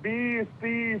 20, 30,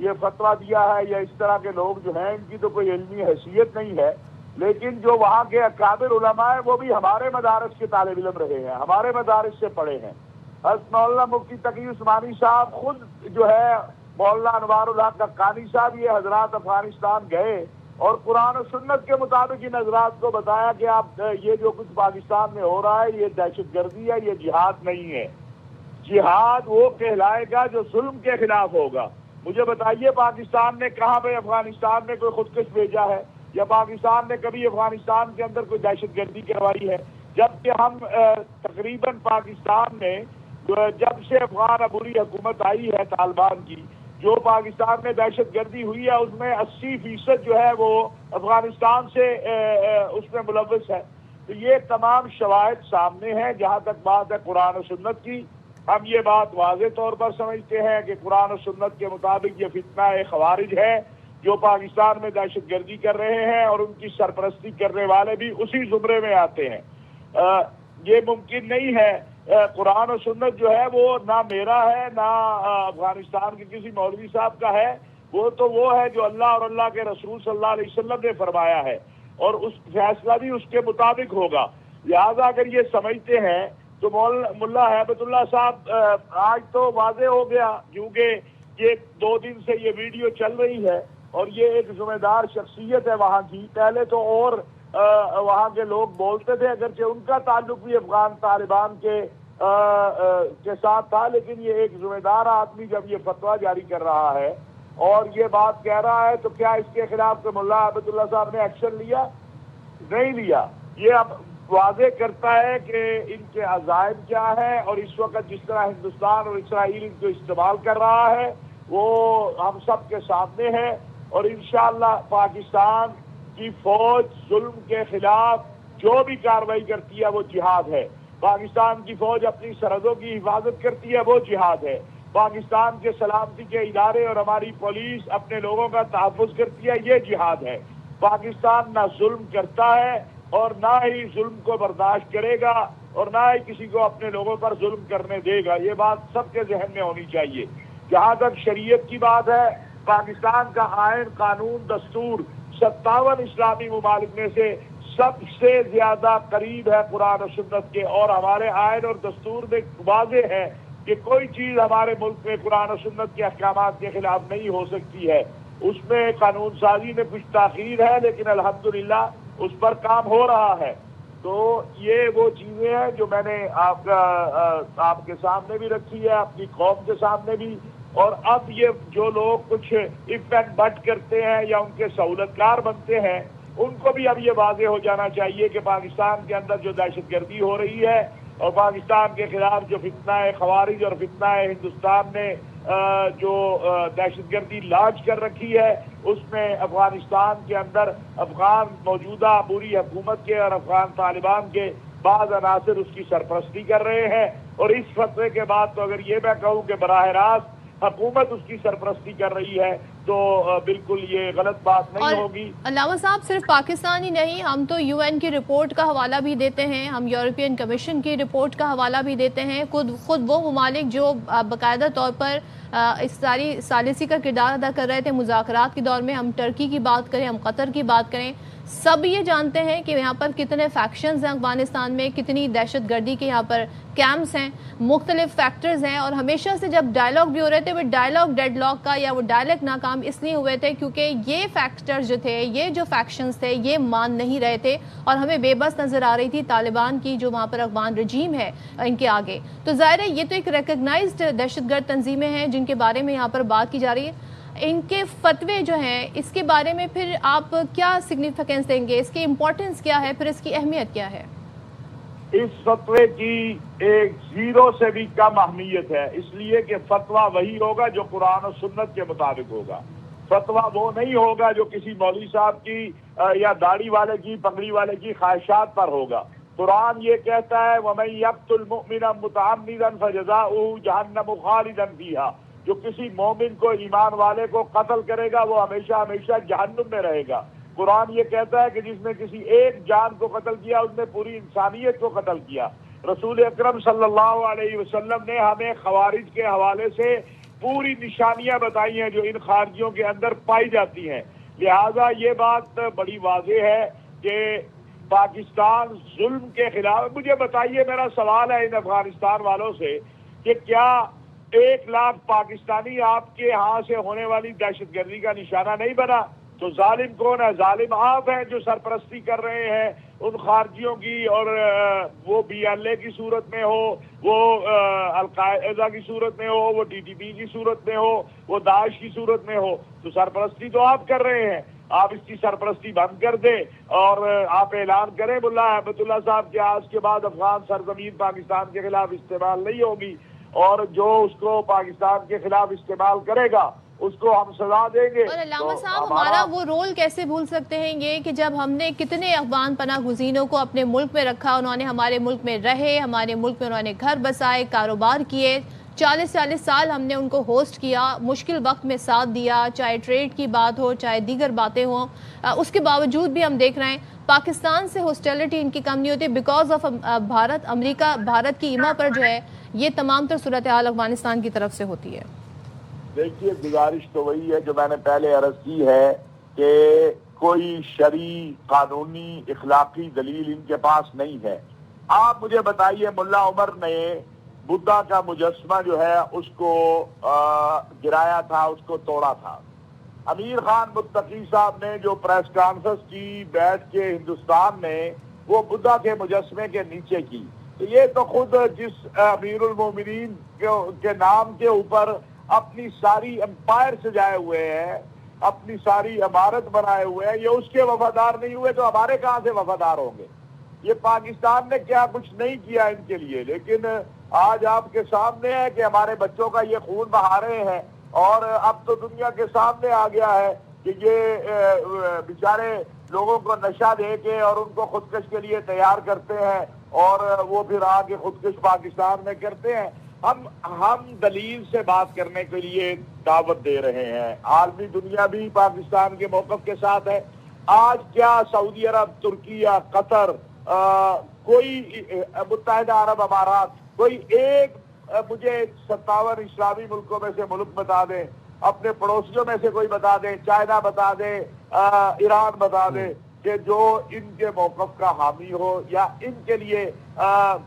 یہ فتویٰ دیا ہے یا اس طرح کے لوگ جو ہیں ان کی تو کوئی علمی حیثیت نہیں ہے، لیکن جو وہاں کے اکابر علماء ہیں وہ بھی ہمارے مدارس کے طالب علم رہے ہیں، ہمارے مدارس سے پڑھے ہیں۔ حضرت مولانا مفتی تقی عثمانی صاحب خود جو ہے مولانا انوار الحق حقانی صاحب یہ حضرات افغانستان گئے اور قرآن و سنت کے مطابق ان حضرات کو بتایا کہ آپ یہ جو کچھ پاکستان میں ہو رہا ہے یہ دہشت گردی ہے، یہ جہاد نہیں ہے۔ جہاد وہ کہلائے گا جو ظلم کے خلاف ہوگا۔ مجھے بتائیے پاکستان نے کہاں پہ افغانستان میں کوئی خودکش بھیجا ہے یا پاکستان نے کبھی افغانستان کے اندر کوئی دہشت گردی کروائی ہے؟ جبکہ ہم تقریباً پاکستان میں جب سے افغان عبوری حکومت آئی ہے طالبان کی، جو پاکستان میں دہشت گردی ہوئی ہے اس میں 80% جو ہے وہ افغانستان سے اس میں ملوث ہے۔ تو یہ تمام شواہد سامنے ہیں۔ جہاں تک بات ہے قرآن و سنت کی، ہم یہ بات واضح طور پر سمجھتے ہیں کہ قرآن و سنت کے مطابق یہ فتنہ خوارج ہے جو پاکستان میں دہشت گردی کر رہے ہیں، اور ان کی سرپرستی کرنے والے بھی اسی زمرے میں آتے ہیں۔ یہ ممکن نہیں ہے۔ قرآن و سنت جو ہے وہ نہ میرا ہے نہ افغانستان کے کسی مولوی صاحب کا ہے، وہ ہے جو اللہ اور اللہ کے رسول صلی اللہ علیہ وسلم نے فرمایا ہے، اور اس فیصلہ بھی اس کے مطابق ہوگا۔ لہذا اگر یہ سمجھتے ہیں تو ملا ہیبت اللہ صاحب آج تو واضح ہو گیا، کیونکہ یہ 2 دن سے یہ ویڈیو چل رہی ہے اور یہ ایک ذمہ دار شخصیت ہے وہاں کی۔ پہلے تو اور وہاں کے لوگ بولتے تھے، اگرچہ ان کا تعلق بھی افغان طالبان کے ساتھ تھا، لیکن یہ ایک ذمہ دار آدمی جب یہ فتویٰ جاری کر رہا ہے اور یہ بات کہہ رہا ہے تو کیا اس کے خلاف تو ملا عبد اللہ صاحب نے ایکشن لیا؟ نہیں لیا۔ یہ اب واضح کرتا ہے کہ ان کے عزائم کیا ہے، اور اس وقت جس طرح ہندوستان اور اسرائیل ان کو استعمال کر رہا ہے وہ ہم سب کے سامنے ہے، اور انشاءاللہ پاکستان کی فوج ظلم کے خلاف جو بھی کارروائی کرتی ہے وہ جہاد ہے۔ پاکستان کی فوج اپنی سرحدوں کی حفاظت کرتی ہے، وہ جہاد ہے۔ پاکستان کے سلامتی کے ادارے اور ہماری پولیس اپنے لوگوں کا تحفظ کرتی ہے، یہ جہاد ہے۔ پاکستان نہ ظلم کرتا ہے اور نہ ہی ظلم کو برداشت کرے گا، اور نہ ہی کسی کو اپنے لوگوں پر ظلم کرنے دے گا۔ یہ بات سب کے ذہن میں ہونی چاہیے۔ جہاں تک شریعت کی بات ہے، پاکستان کا آئین، قانون، دستور 57 اسلامی ممالک میں سے سب سے زیادہ قریب ہے قرآن و سنت کے، اور ہمارے آئین اور دستور میں واضح ہے کہ کوئی چیز ہمارے ملک میں قرآن و سنت کے احکامات کے خلاف نہیں ہو سکتی ہے۔ اس میں قانون سازی میں کچھ تاخیر ہے، لیکن الحمدللہ اس پر کام ہو رہا ہے۔ تو یہ وہ چیزیں ہیں جو میں نے آپ کے سامنے بھی رکھی ہے، اپنی قوم کے سامنے بھی، اور اب یہ جو لوگ کچھ اف اینڈ بٹ کرتے ہیں یا ان کے سہولت کار بنتے ہیں، ان کو بھی اب یہ واضح ہو جانا چاہیے کہ پاکستان کے اندر جو دہشت گردی ہو رہی ہے اور پاکستان کے خلاف جو فتنہ خوارج اور فتنہ ہندوستان نے جو دہشت گردی لانچ کر رکھی ہے، اس میں افغانستان کے اندر افغان موجودہ عبوری حکومت کے اور افغان طالبان کے بعض عناصر اس کی سرپرستی کر رہے ہیں، اور اس فتوے کے بعد تو اگر یہ میں کہوں کہ براہ راست حکومت اس کی سرپرستی کر رہی ہے تو بالکل یہ غلط بات نہیں ہوگی۔ علامہ صاحب صرف پاکستان ہی نہیں، ہم تو UN کی رپورٹ کا حوالہ بھی دیتے ہیں، ہم یورپین کمیشن کی رپورٹ کا حوالہ بھی دیتے ہیں، خود وہ ممالک جو باقاعدہ طور پر اس ساری ثالثی کا کردار ادا کر رہے تھے مذاکرات کے دور میں، ہم ترکی کی بات کریں، ہم قطر کی بات کریں، سب یہ جانتے ہیں کہ یہاں پر کتنے فیکشنز ہیں افغانستان میں، کتنی دہشت گردی کے یہاں پر کیمپس ہیں، مختلف فیکٹرز ہیں، اور ہمیشہ سے جب ڈائلاگ بھی ہو رہے تھے وہ ڈائلاگ ڈیڈ لاک کا یا وہ ڈائلیگ ناکام اس لیے ہوئے تھے کیونکہ یہ فیکٹرز جو تھے، یہ جو فیکشنز تھے، یہ مان نہیں رہے تھے، اور ہمیں بے بس نظر آ رہی تھی طالبان کی جو وہاں پر افغان رجیم ہے ان کے آگے۔ تو ظاہر ہے یہ تو ایک ریکگنائزڈ دہشت گرد تنظیمیں ہیں جن کے بارے میں یہاں پر بات کی جا رہی ہے۔ ان کے فتوے جو ہیں اس کے بارے میں پھر آپ کیا سگنیفیکنس دیں گے؟ اس کی امپورٹنس کیا ہے، پھر اس کی اہمیت کیا ہے؟ اس فتوے کی ایک 0 سے بھی کم اہمیت ہے، اس لیے کہ فتویٰ وہی ہوگا جو قرآن و سنت کے مطابق ہوگا۔ فتویٰ وہ نہیں ہوگا جو کسی مولوی صاحب کی یا داڑھی والے کی، پگڑی والے کی خواہشات پر ہوگا۔ قرآن یہ کہتا ہے وَمَن يَقْتُلْ مُؤْمِنًا مُتَعَمِّدًا فَجَزَاؤُهُ جَهَنَّمُ خَالِدًا فِيهَا، جو کسی مومن کو، ایمان والے کو قتل کرے گا وہ ہمیشہ ہمیشہ جہنم میں رہے گا۔ قرآن یہ کہتا ہے کہ جس نے کسی ایک جان کو قتل کیا اس نے پوری انسانیت کو قتل کیا۔ رسول اکرم صلی اللہ علیہ وسلم نے ہمیں خوارج کے حوالے سے پوری نشانیاں بتائی ہیں جو ان خارجیوں کے اندر پائی جاتی ہیں. لہذا یہ بات بڑی واضح ہے کہ پاکستان ظلم کے خلاف. مجھے بتائیے، میرا سوال ہے ان افغانستان والوں سے کہ کیا 1 لاکھ پاکستانی آپ کے ہاں سے ہونے والی دہشت گردی کا نشانہ نہیں بنا؟ تو ظالم کون ہے؟ ظالم آپ ہیں جو سرپرستی کر رہے ہیں ان خارجیوں کی، اور وہ BLA کی صورت میں ہو، وہ القاعدہ کی صورت میں ہو، وہ TTP کی صورت میں ہو، وہ داعش کی صورت میں ہو. تو سرپرستی تو آپ کر رہے ہیں. آپ اس کی سرپرستی بند کر دیں اور آپ اعلان کریں ملا احمد اللہ صاحب کہ آج کے بعد افغان سرزمین پاکستان کے خلاف استعمال نہیں ہوگی، اور جو اس کو پاکستان کے خلاف استعمال کرے گا اس کو ہم سزا دیں گے. اور علامہ صاحب، ہمارا وہ رول کیسے بھول سکتے ہیں یہ کہ جب ہم نے کتنے افغان پناہ گزینوں کو اپنے ملک میں رکھا، انہوں نے ہمارے ملک میں رہے، ہمارے ملک میں انہوں نے گھر بسائے، کاروبار کیے، 40 سال ہم نے ان کو ہوسٹ کیا، مشکل وقت میں ساتھ دیا، چاہے ٹریڈ کی بات ہو، چاہے دیگر باتیں ہوں. اس کے باوجود بھی ہم دیکھ رہے ہیں پاکستان سے ہاسٹیلٹی ان کی کم نہیں ہوتی بیکاز آف بھارت. امریکہ بھارت کی ایما پر جو ہے یہ تمام تر صورتحال افغانستان کی طرف سے ہوتی ہے. دیکھیے، گزارش تو وہی ہے جو میں نے پہلے عرض کی ہے کہ کوئی شرعی، قانونی، اخلاقی دلیل ان کے پاس نہیں ہے. آپ مجھے بتائیے، ملا عمر نے بدھا کا مجسمہ جو ہے اس کو گرایا تھا، اس کو توڑا تھا. امیر خان متقی صاحب نے جو پریس کانفرنس کی بیٹھ کے ہندوستان میں، وہ بدھا کے مجسمے کے نیچے کی. تو یہ تو خود جس امیر المومنین کے نام کے اوپر اپنی ساری امپائر سجائے ہوئے ہیں، اپنی ساری عمارت بنائے ہوئے ہیں، یہ اس کے وفادار نہیں ہوئے تو ہمارے کہاں سے وفادار ہوں گے؟ یہ پاکستان نے کیا کچھ نہیں کیا ان کے لیے، لیکن آج آپ کے سامنے ہے کہ ہمارے بچوں کا یہ خون بہا رہے ہیں. اور اب تو دنیا کے سامنے آ گیا ہے کہ یہ بیچارے لوگوں کو نشہ دے کے اور ان کو خودکش کے لیے تیار کرتے ہیں، اور وہ پھر آگے خودکش پاکستان میں کرتے ہیں. ہم دلیل سے بات کرنے کے لیے دعوت دے رہے ہیں. عالمی دنیا بھی پاکستان کے موقف کے ساتھ ہے. آج کیا سعودی عرب، ترکیہ، قطر، کوئی متحدہ عرب امارات، کوئی ایک مجھے 57 اسلامی ملکوں میں سے ملک بتا دیں، اپنے پڑوسیوں میں سے کوئی بتا دیں، چائنا بتا دیں، ایران بتا دیں کہ جو ان کے موقف کا حامی ہو یا ان کے لیے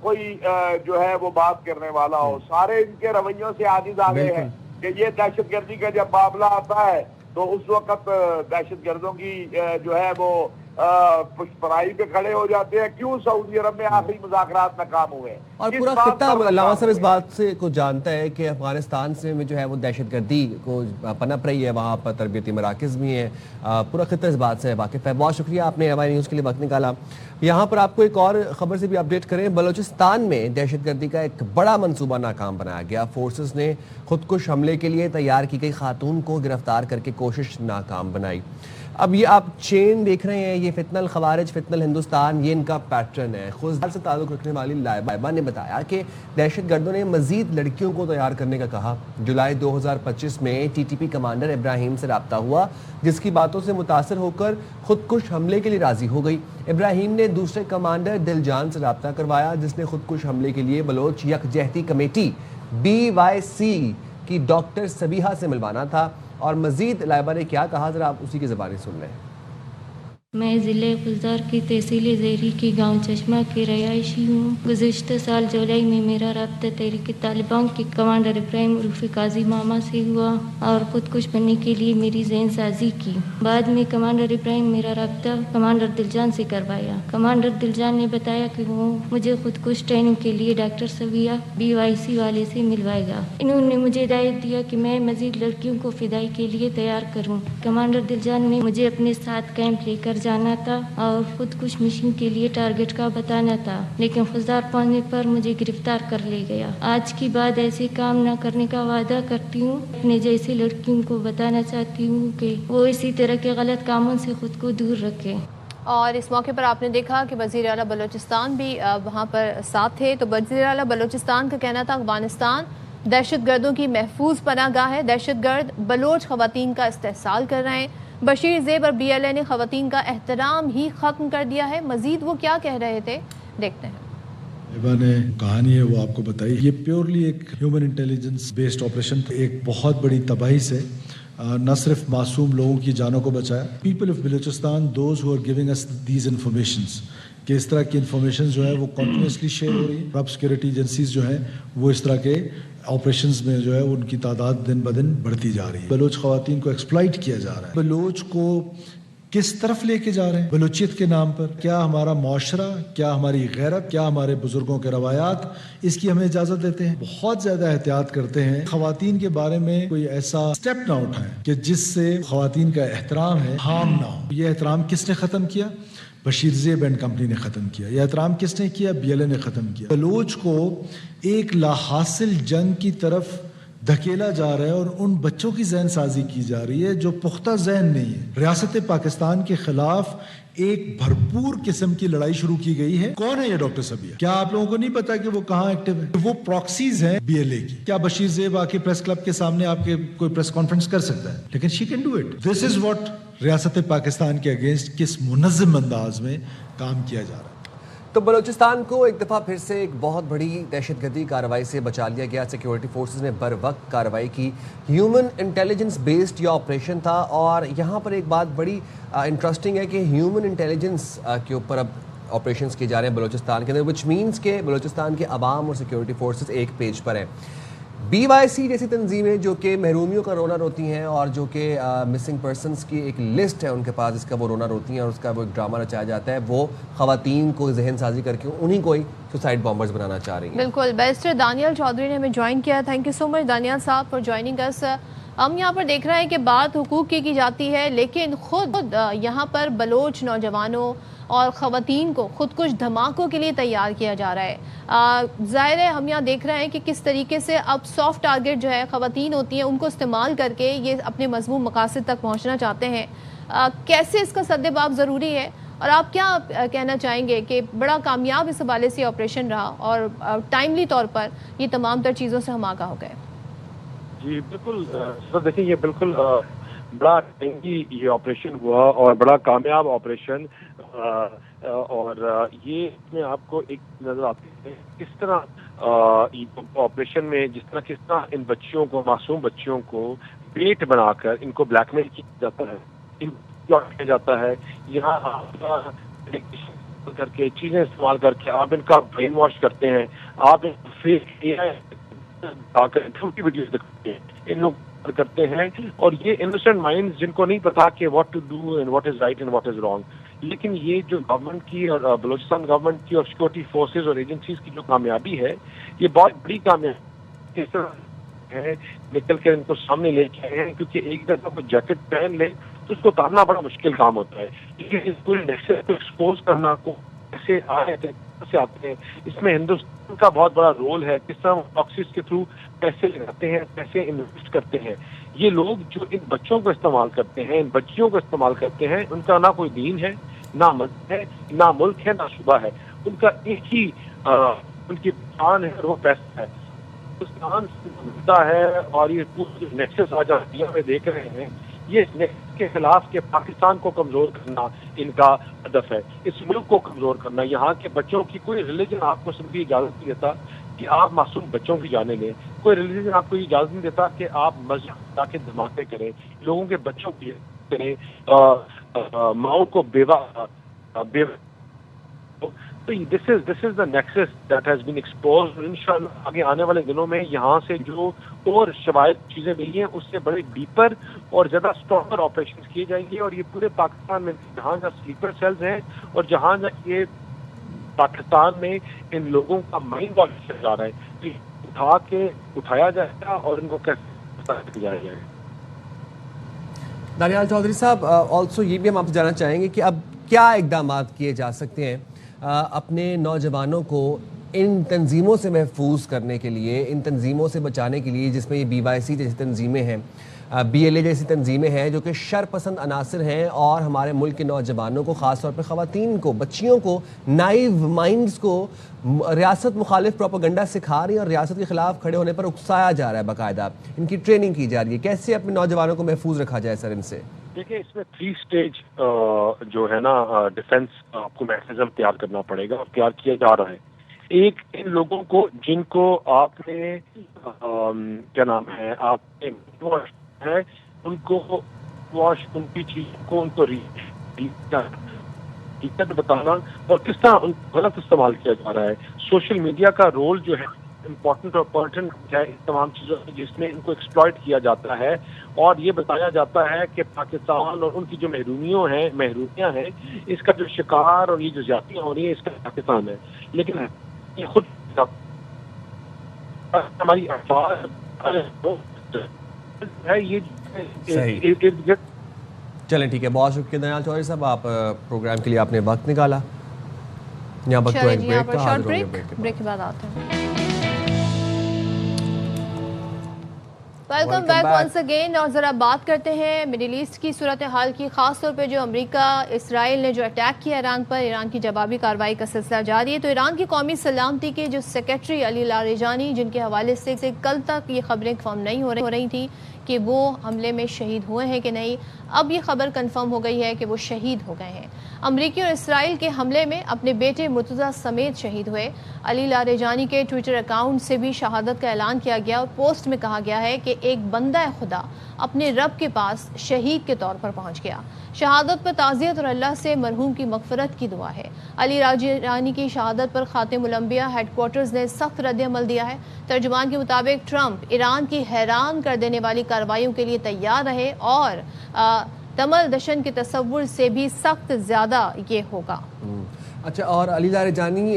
کوئی جو ہے وہ بات کرنے والا ہو. سارے ان کے رویوں سے عاجز آ گئے ہیں کہ یہ دہشت گردی کا جب معاملہ آتا ہے تو اس وقت دہشت گردوں کی جو ہے وہ پشپرائی پہ کھڑے ہو جاتے ہیں. کیوں سعودی عرب میں آخری مذاکرات ناکام ہوئے؟ اور پورا خطہ علامہ صاحب اس بات سے کو جانتا ہے کہ افغانستان سے میں جو ہے وہ دہشت گردی کو پنپ رہی ہے، وہاں پر تربیتی مراکز بھی ہیں، پورا خطہ اس بات سے واقف ہے. بہت شکریہ آپ نے ہماری نیوز کے لیے وقت نکالا. یہاں پر آپ کو ایک اور خبر سے بھی اپڈیٹ کریں. بلوچستان میں دہشت گردی کا ایک بڑا منصوبہ ناکام بنایا گیا. فورسز نے خودکش حملے کے لیے تیار کی گئی خاتون کو گرفتار کر کے کوشش ناکام بنائی. اب یہ آپ چین دیکھ رہے ہیں، یہ فتنہ الخوارج، فتنہ الہندوستان، یہ ان کا پیٹرن ہے. خوزدار سے تعلق رکھنے والی لائبہ نے بتایا کہ دہشت گردوں نے مزید لڑکیوں کو تیار کرنے کا کہا. جولائی 2025 میں TTP کمانڈر ابراہیم سے رابطہ ہوا، جس کی باتوں سے متاثر ہو کر خودکش حملے کے لیے راضی ہو گئی. ابراہیم نے دوسرے کمانڈر دلجان سے رابطہ کروایا، جس نے خودکش حملے کے لیے بلوچ یکجہتی کمیٹی BYC کی ڈاکٹر سبیحہ سے ملوانا تھا. اور مزید لائبہ نے کیا کہا، ذرا آپ اسی کی زبانی سن لیں. میں ضلع خوزدار کی تحصیل زیری کی گاؤں چشمہ کی رہائشی ہوں. گزشتہ سال جولائی میں میرا رابطہ تحریک طالبان کے کمانڈر ابراہیم عرف قاضی ماما سے ہوا اور خودکش بننے کے لیے میری ذہن سازی کی. بعد میں کمانڈر ابراہیم میرا رابطہ کمانڈر دلجان سے کروایا. کمانڈر دلجان نے بتایا کہ وہ مجھے خودکش ٹریننگ کے لیے ڈاکٹر سبیحہ BYC والے سے ملوائے گا. انہوں نے مجھے ہدایت دیا کہ میں مزید لڑکیوں کو فدائی کے لیے تیار کروں. کمانڈر دلجان نے مجھے اپنے ساتھ کیمپ لے کر جانا تھا اور خودکش مشن کے لیے ٹارگٹ کا بتانا تھا، لیکن خوزدار پہنچنے پر مجھے گرفتار کر لے گیا. آج کے بعد ایسے کام نہ کرنے کا وعدہ کرتی ہوں. اپنے جیسے لڑکیوں کو بتانا چاہتی ہوں کہ وہ اسی طرح کے غلط کاموں سے خود کو دور رکھیں. اور اس موقع پر آپ نے دیکھا کہ وزیر اعلیٰ بلوچستان بھی وہاں پر ساتھ تھے. تو وزیر اعلیٰ بلوچستان کا کہنا تھا افغانستان دہشت گردوں کی محفوظ پناہ گاہ ہے، دہشت گرد بلوچ خواتین کا استحصال کر رہے ہیں. بشیر زیب اور BLA نے خواتین کا احترام ہی ختم کر دیا ہے. مزید وہ کیا کہہ رہے تھے، دیکھتے ہیں. نے کہانی ہے وہ آپ کو بتائی. یہ پیورلی ایک ہیومن انٹیلیجنس بیسڈ آپریشن تھا. ایک بہت بڑی تباہی سے نہ صرف معصوم لوگوں کی جانوں کو بچایا. People of Balochistan those who are giving us these informations کہ اس طرح کی انفارمیشن جو ہے وہ کنٹینیوسلی شیئر ہو رہی ہے. اب سیکورٹی ایجنسیز جو ہیں وہ اس طرح کے آپریشنز میں جو ہے ان کی تعداد دن بدن بڑھتی جا رہی ہے. بلوچ خواتین کو ایکسپلائٹ کیا جا رہا ہے. بلوچ کو کس طرف لے کے جا رہے ہیں بلوچیت کے نام پر؟ کیا ہمارا معاشرہ، کیا ہماری غیرت، کیا ہمارے بزرگوں کے روایات اس کی ہمیں اجازت دیتے ہیں؟ بہت زیادہ احتیاط کرتے ہیں. خواتین کے بارے میں کوئی ایسا سٹیپ نہ اٹھائیں کہ جس سے خواتین کا احترام ہے ہارم نہ ہو. یہ احترام کس نے ختم کیا؟ بشیر زیب اینڈ کمپنی نے ختم کیا. یہ احترام کس نے کیا؟ BLA نے ختم کیا. بلوچ کو ایک لا حاصل جنگ کی طرف دھکیلا جا رہا ہے اور ان بچوں کی ذہن سازی کی جا رہی ہے جو پختہ ذہن نہیں ہے. ریاست پاکستان کے خلاف ایک بھرپور قسم کی لڑائی شروع کی گئی ہے. کون ہے یہ ڈاکٹر صبیہ؟ کیا آپ لوگوں کو نہیں پتا کہ وہ کہاں ایکٹیو ہے؟ وہ پراکسیز ہیں BLA کی. کیا بشیر زیب آ کے پریس کلب کے سامنے آپ کے کوئی پریس کانفرنس کر سکتا ہے؟ لیکن she can do it. This is what ریاست پاکستان کے اگینسٹ کس منظم انداز میں کام کیا جا رہا ہے. تو بلوچستان کو ایک دفعہ پھر سے ایک بہت بڑی دہشت گردی کارروائی سے بچا لیا گیا. سیکیورٹی فورسز نے بر وقت کارروائی کی. ہیومن انٹیلیجنس بیسڈ یہ آپریشن تھا اور یہاں پر ایک بات بڑی انٹرسٹنگ ہے کہ ہیومن انٹیلیجنس کے اوپر اب آپریشنز کیے جا رہے ہیں بلوچستان کے اندر، وچ مینس کہ بلوچستان کے عوام اور سیکیورٹی فورسز ایک پیج پر ہیں. BYC جیسی تنظیمیں جو کہ محرومیوں کا رونا روتی ہیں اور جو کہ مسنگ پرسنز کی ایک لسٹ ہے ان کے پاس جس کا وہ رونا روتی ہیں اور اس کا وہ ایک ڈرامہ رچایا جاتا ہے، وہ خواتین کو ذہن سازی کر کے انہیں کو ہی سوسائڈ بامبرز بنانا چاہ رہی ہیں. بالکل. بیرسٹر دانیال چودھری نے ہمیں جوائن کیا. تھینک یو سو مچ دانیال صاحب فار جوائننگ اس. ہم یہاں پر دیکھ رہے ہیں کہ بات حقوق کی جاتی ہے لیکن خود یہاں پر بلوچ نوجوانوں اور خواتین کو خودکش دھماکوں کے لیے تیار کیا جا رہا ہے. ظاہر ہے ہم یہاں دیکھ رہے ہیں کہ کس طریقے سے اب سافٹ ٹارگٹ جو ہے خواتین ہوتی ہیں ان کو استعمال کر کے یہ اپنے مضمون مقاصد تک پہنچنا چاہتے ہیں. کیسے اس کا سد باب ضروری ہے اور آپ کیا کہنا چاہیں گے کہ بڑا کامیاب اس حوالے سے آپریشن رہا اور ٹائملی طور پر یہ تمام تر چیزوں سے ہم آگاہ ہو گئے؟ جی بالکل سر، دیکھیں یہ بالکل بڑا ٹینگی یہ آپریشن ہوا اور بڑا کامیاب آپریشن، اور یہ اس میں آپ کو ایک نظر آتی ہے کس طرح آپریشن میں کس طرح ان بچیوں کو، معصوم بچیوں کو بیٹ بنا کر ان کو بلیک میل کیا جاتا ہے، ان کیا جاتا ہے. یہاں آپ کر کے چیزیں استعمال کر کے آپ ان کا برین واش کرتے ہیں، آپ ویڈیوز دکھاتے ہیں، ان لوگ کرتے ہیں. اور یہ انوسنٹ مائنڈز جن کو نہیں پتا کہ what to do and what is right and what is wrong. لیکن یہ جو گورنمنٹ کی اور بلوچستان گورنمنٹ کی اور سیکورٹی فورسز اور ایجنسیز کی جو کامیابی ہے، یہ بہت بڑی کامیابی اس طرح ہے نکل کر ان کو سامنے لے کے آئے ہیں. کیونکہ ایک دفعہ کوئی جیکٹ پہن لے تو اس کو اتارنا بڑا مشکل کام ہوتا ہے، لیکن اس پورے نیکسس کو ایکسپوز کرنا کو کیسے آئے تھے سے آتے ہیں، اس میں ہندوستان کا بہت بڑا رول ہے. کس طرح پراکسیز کے تھرو پیسے لگاتے ہیں، پیسے انویسٹ کرتے ہیں. یہ لوگ جو ان بچوں کو استعمال کرتے ہیں، ان بچیوں کو استعمال کرتے ہیں، ان کا نہ کوئی دین ہے، نہ مذہب ہے، نہ ملک ہے، نہ صوبہ ہے. ان کا ایک ہی ان کی پہچان ہے اور وہ پیسہ ہے. ہندوستان ملتا ہے اور یہ پورے نیکسس آج دنیا میں دیکھ رہے ہیں، یہ نیکسس کے خلاف کہ پاکستان کو کمزور کرنا ان کا ہدف ہے، اس ملک کو کمزور کرنا. یہاں کے بچوں کی کوئی ریلیجن آپ کو صرف بھی اجازت نہیں دیتا کہ آپ معصوم بچوں کی جانیں لیں. کوئی ریلیجن آپ کو یہ اجازت نہیں دیتا کہ آپ مسجد جا کے دھماکے کریں، لوگوں کے بچوں کی کریں، ماؤں کو بیوہ. تو this is the nexus that has been exposed. انشاءاللہ آگے آنے والے دنوں میں یہاں سے جو اور شواہد چیزیں ملی ہیں اس سے بڑے ڈیپر اور زیادہ اسٹرانگر آپریشن کیے جائیں گے. اور یہ پورے پاکستان میں جہاں جہاں سلیپر سیلز ہیں اور جہاں جہاں یہ پاکستان میں ان لوگوں کا مائنڈ واش چل جا رہا ہے، اٹھا کے اٹھایا جائے گا اور ان کو کیسے کیا جائے گا. دانیال چودھری صاحب، آلسو یہ بھی ہم آپ سے جاننا چاہیں گے کہ اب کیا اقدامات کیے جا سکتے ہیں اپنے نوجوانوں کو ان تنظیموں سے محفوظ کرنے کے لیے، ان تنظیموں سے بچانے کے لیے، جس میں یہ BYC جیسی تنظیمیں ہیں، BLA جیسی تنظیمیں ہیں جو کہ شر پسند عناصر ہیں اور ہمارے ملک کے نوجوانوں کو، خاص طور پہ خواتین کو، بچیوں کو، نائیو مائنڈز کو ریاست مخالف پروپیگنڈا سکھا رہی ہیں اور ریاست کے خلاف کھڑے ہونے پر اکسایا جا رہا ہے. باقاعدہ ان کی ٹریننگ کی جا رہی ہے. کیسے اپنے نوجوانوں کو محفوظ رکھا جائے سر ان سے؟ دیکھیں اس میں 3 سٹیج جو ہے نا ڈیفنس آپ کو میکانزم تیار کرنا پڑے گا اور تیار کیا جا رہا ہے. ایک ان لوگوں کو جن کو آپ نے کیا نام ہے آپ نے ہے ان کو واش ان کی چیزوں کو ان کو بتانا اور کس طرح ان کو غلط استعمال کیا جا رہا ہے. سوشل میڈیا کا رول جو ہے امپورٹنٹ اور پرٹنٹ ہے ان تمام چیزوں میں جس میں ان کو ایکسپلائٹ کیا جاتا ہے اور یہ بتایا جاتا ہے کہ پاکستان اور ان کی جو محرومیاں ہیں اس کا جو شکار اور یہ جو زیادتیاں ہو رہی ہیں اس کا پاکستان ہے. لیکن یہ خود ہماری افواج ہے یہ. چلیں ٹھیک ہے, بہت شکریہ دانیال چودھری صاحب, آپ پروگرام کے لیے آپ نے وقت نکالا. یہاں وقت تو ایک بریک کا, حاضر ہوں گے بریک کے بعد آتے ہیں. Welcome back once again. اور ذرا بات کرتے ہیں مڈل ایسٹ کی صورتحال کی, خاص طور پہ جو امریکہ اسرائیل نے جو اٹیک کیا ایران پر, ایران کی جوابی کارروائی کا سلسلہ جاری ہے. تو ایران کی قومی سلامتی کے جو سیکرٹری علی لاریجانی, جن کے حوالے سے کل تک یہ خبریں کنفرم نہیں ہو رہی تھیں کہ وہ حملے میں شہید ہوئے ہیں کہ نہیں, اب یہ خبر کنفرم ہو گئی ہے کہ وہ شہید ہو گئے ہیں. امریکی اور اسرائیل کے حملے میں اپنے بیٹے مرتضیٰ سمیت شہید ہوئے. علی لاریجانی کے ٹویٹر اکاؤنٹ سے بھی شہادت کا اعلان کیا گیا اور پوسٹ میں کہا گیا ہے کہ ایک بندہ خدا اپنے رب کے پاس شہید کے طور پر پہنچ گیا. شہادت پر تعزیت اور اللہ سے مرحوم کی مغفرت کی دعا ہے. علی لاریجانی کی شہادت پر خاتم الانبیاء ہیڈ کوارٹرز نے سخت رد عمل دیا ہے. ترجمان کے مطابق ٹرمپ ایران کی حیران کر دینے والی کارروائیوں کے لیے تیار رہے اور تمل دشن کے تصور سے بھی سخت زیادہ یہ ہوگا. اچھا, اور علی لاریجانی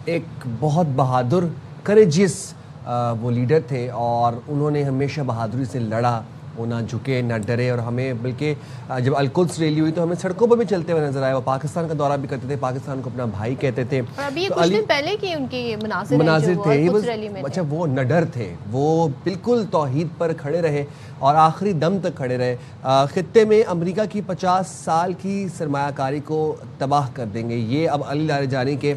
ایک بہت بہادر کریجیس وہ لیڈر تھے اور انہوں نے ہمیشہ بہادری سے لڑا, وہ نہ جھکے نہ ڈرے, اور ہمیں بلکہ جب القدس ریلی ہوئی تو ہمیں سڑکوں پر بھی چلتے ہوئے نظر آئے. وہ پاکستان کا دورہ بھی کرتے تھے, پاکستان کو اپنا بھائی کہتے تھے. اور ابھی یہ کچھ دن پہلے کی ان کی مناظر تھے. اچھا, وہ نڈر تھے, وہ بالکل توحید پر کھڑے رہے اور آخری دم تک کھڑے رہے. خطے میں امریکہ کی 50 سال کی سرمایہ کاری کو تباہ کر دیں گے, یہ اب علی لاریجانی کے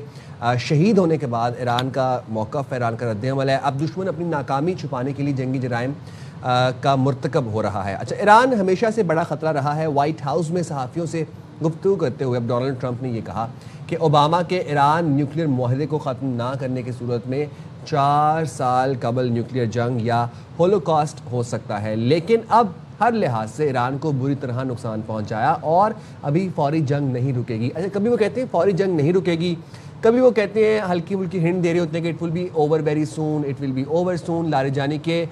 شہید ہونے کے بعد ایران کا موقف ہے, ایران کا رد عمل ہے. اب دشمن اپنی ناکامی چھپانے کے لیے جنگی جرائم کا مرتکب ہو رہا ہے. اچھا, ایران ہمیشہ سے بڑا خطرہ رہا ہے. وائٹ ہاؤس میں صحافیوں سے گفتگو کرتے ہوئے اب ڈونلڈ ٹرمپ نے یہ کہا کہ اوباما کے ایران نیوکلیئر معاہدے کو ختم نہ کرنے کی صورت میں 4 سال قبل نیوکلیئر جنگ یا ہولوکاسٹ ہو سکتا ہے. لیکن اب ہر لحاظ سے ایران کو بری طرح نقصان پہنچایا اور ابھی فوری جنگ نہیں رکے گی. اچھا, کبھی وہ کہتے ہیں فوری جنگ نہیں رکے گی, کبھی وہ کہتے ہیں ہلکی پھلکی ہنٹ دے رہے ہوتے ہیں کہ it will be over very soon, it will be over soon. Larijani کے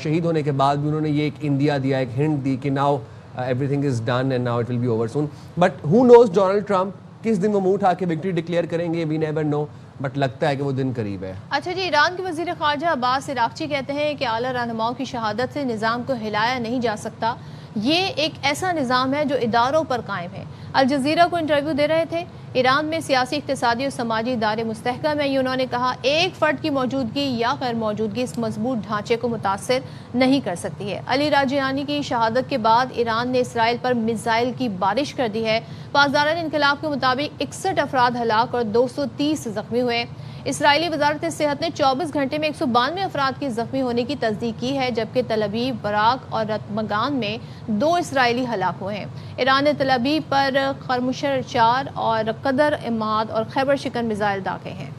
شہید ہونے کے بعد بھی انہوں نے یہ ایک اندیا دیا, ایک ہنٹ دی کہ now everything is done and now it will be over soon. But who knows Donald Trump کس دن وہ منہ اٹھا کے وکٹری ڈکلیئر کریں گے, وی نیور نو, بٹ لگتا ہے کہ وہ دن قریب ہے. اچھا جی, ایران کے وزیر خارجہ عباس عراقچی کہتے ہیں کہ اعلیٰ رہنماؤں کی شہادت سے نظام کو ہلایا نہیں جا سکتا. یہ ایک ایسا نظام ہے جو اداروں پر قائم ہے. الجزیرہ کو انٹرویو دے رہے تھے. ایران میں سیاسی, اقتصادی اور سماجی ادارے مستحکم ہیں. انہوں نے کہا ایک فرد کی موجودگی یا غیر موجودگی اس مضبوط ڈھانچے کو متاثر نہیں کر سکتی ہے. علی لاریجانی کی شہادت کے بعد ایران نے اسرائیل پر میزائل کی بارش کر دی ہے. پاسداران انقلاب کے مطابق 61 افراد ہلاک اور 230 زخمی ہوئے. اسرائیلی وزارت صحت نے 24 گھنٹے میں 192 افراد کی زخمی ہونے کی تصدیق کی ہے, جبکہ تل ابیب, براق اور رتمگان میں 2 اسرائیلی ہلاک ہوئے ہیں. ایران نے تل ابیب پر خرمشر 4 اور قدر اماد اور خیبر شکن میزائل داغے ہیں.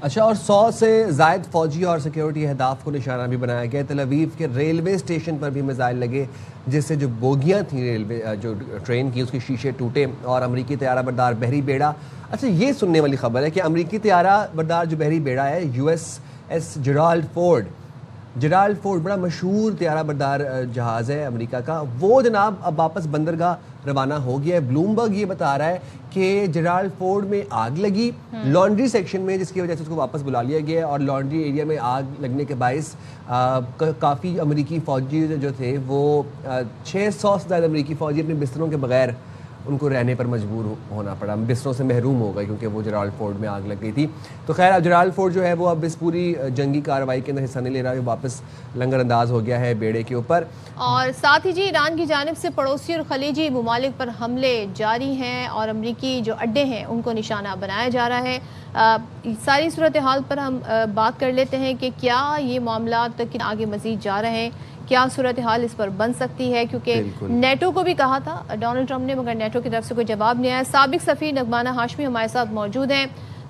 اچھا, اور 100 سے زائد فوجی اور سیکیورٹی اہداف کو نشانہ بھی بنایا گیا. تل ابیب کے ریلوے اسٹیشن پر بھی میزائل لگے, جس سے جو بوگیاں تھیں ریلوے جو ٹرین کی اس کے شیشے ٹوٹے. اور امریکی طیارہ بردار بحری بیڑا, اچھا یہ سننے والی خبر ہے کہ امریکی طیارہ بردار جو بحری بیڑا ہے USS جیرالڈ فورڈ بڑا مشہور طیارہ بردار جہاز ہے امریکہ کا, وہ جناب اب واپس بندرگاہ روانہ ہو گیا ہے. بلومبرگ یہ بتا رہا ہے کہ جیرالڈ فورڈ میں آگ لگی لانڈری سیکشن میں, جس کی وجہ سے اس کو واپس بلا لیا گیا ہے. اور لانڈری ایریا میں آگ لگنے کے باعث کافی امریکی فوجی جو تھے وہ 600 سے زیادہ امریکی فوجی اپنے بستروں کے بغیر ان کو رہنے پر مجبور ہونا پڑا, بستروں سے محروم ہو گئے کیونکہ وہ جیرالڈ فورڈ میں آگ لگ گئی تھی. تو خیر, اب جیرالڈ فورڈ جو ہے وہ اب اس پوری جنگی کارروائی کے اندر حصہ نہیں لے رہا ہے, واپس لنگر انداز ہو گیا ہے بیڑے کے اوپر. اور ساتھ ہی جی, ایران کی جانب سے پڑوسی اور خلیجی ممالک پر حملے جاری ہیں اور امریکی جو اڈے ہیں ان کو نشانہ بنایا جا رہا ہے. ساری صورتحال پر ہم بات کر لیتے ہیں کہ کیا یہ معاملات آگے مزید جا رہے ہیں, کیا صورتحال اس پر بن سکتی ہے, کیونکہ نیٹو کو بھی کہا تھا ڈونلڈ ٹرمپ نے, مگر نیٹو کی طرف سے کوئی جواب نہیں آیا. سابق سفیر نگمانہ ہاشمی ہمارے ساتھ موجود ہیں.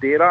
13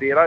13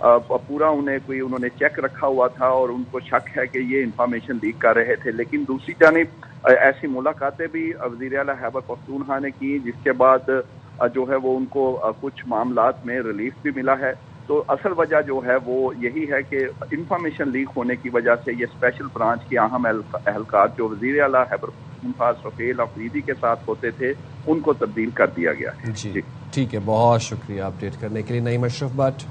پورا انہوں نے چیک رکھا ہوا تھا اور ان کو شک ہے کہ یہ انفارمیشن لیک کر رہے تھے. لیکن دوسری جانب ایسی ملاقاتیں بھی وزیر اعلیٰ خیبر پختونخوا نے کی جس کے بعد جو ہے وہ ان کو کچھ معاملات میں ریلیف بھی ملا ہے. تو اصل وجہ جو ہے وہ یہی ہے کہ انفارمیشن لیک ہونے کی وجہ سے یہ اسپیشل برانچ کے اہم اہلکار جو وزیر اعلیٰ خیبر پختونخوا سفیل افریدی کے ساتھ ہوتے تھے ان کو تبدیل کر دیا گیا ہے. جی ٹھیک ہے، بہت شکریہ اپڈیٹ کرنے کے لیے نعیم اشرف بٹ.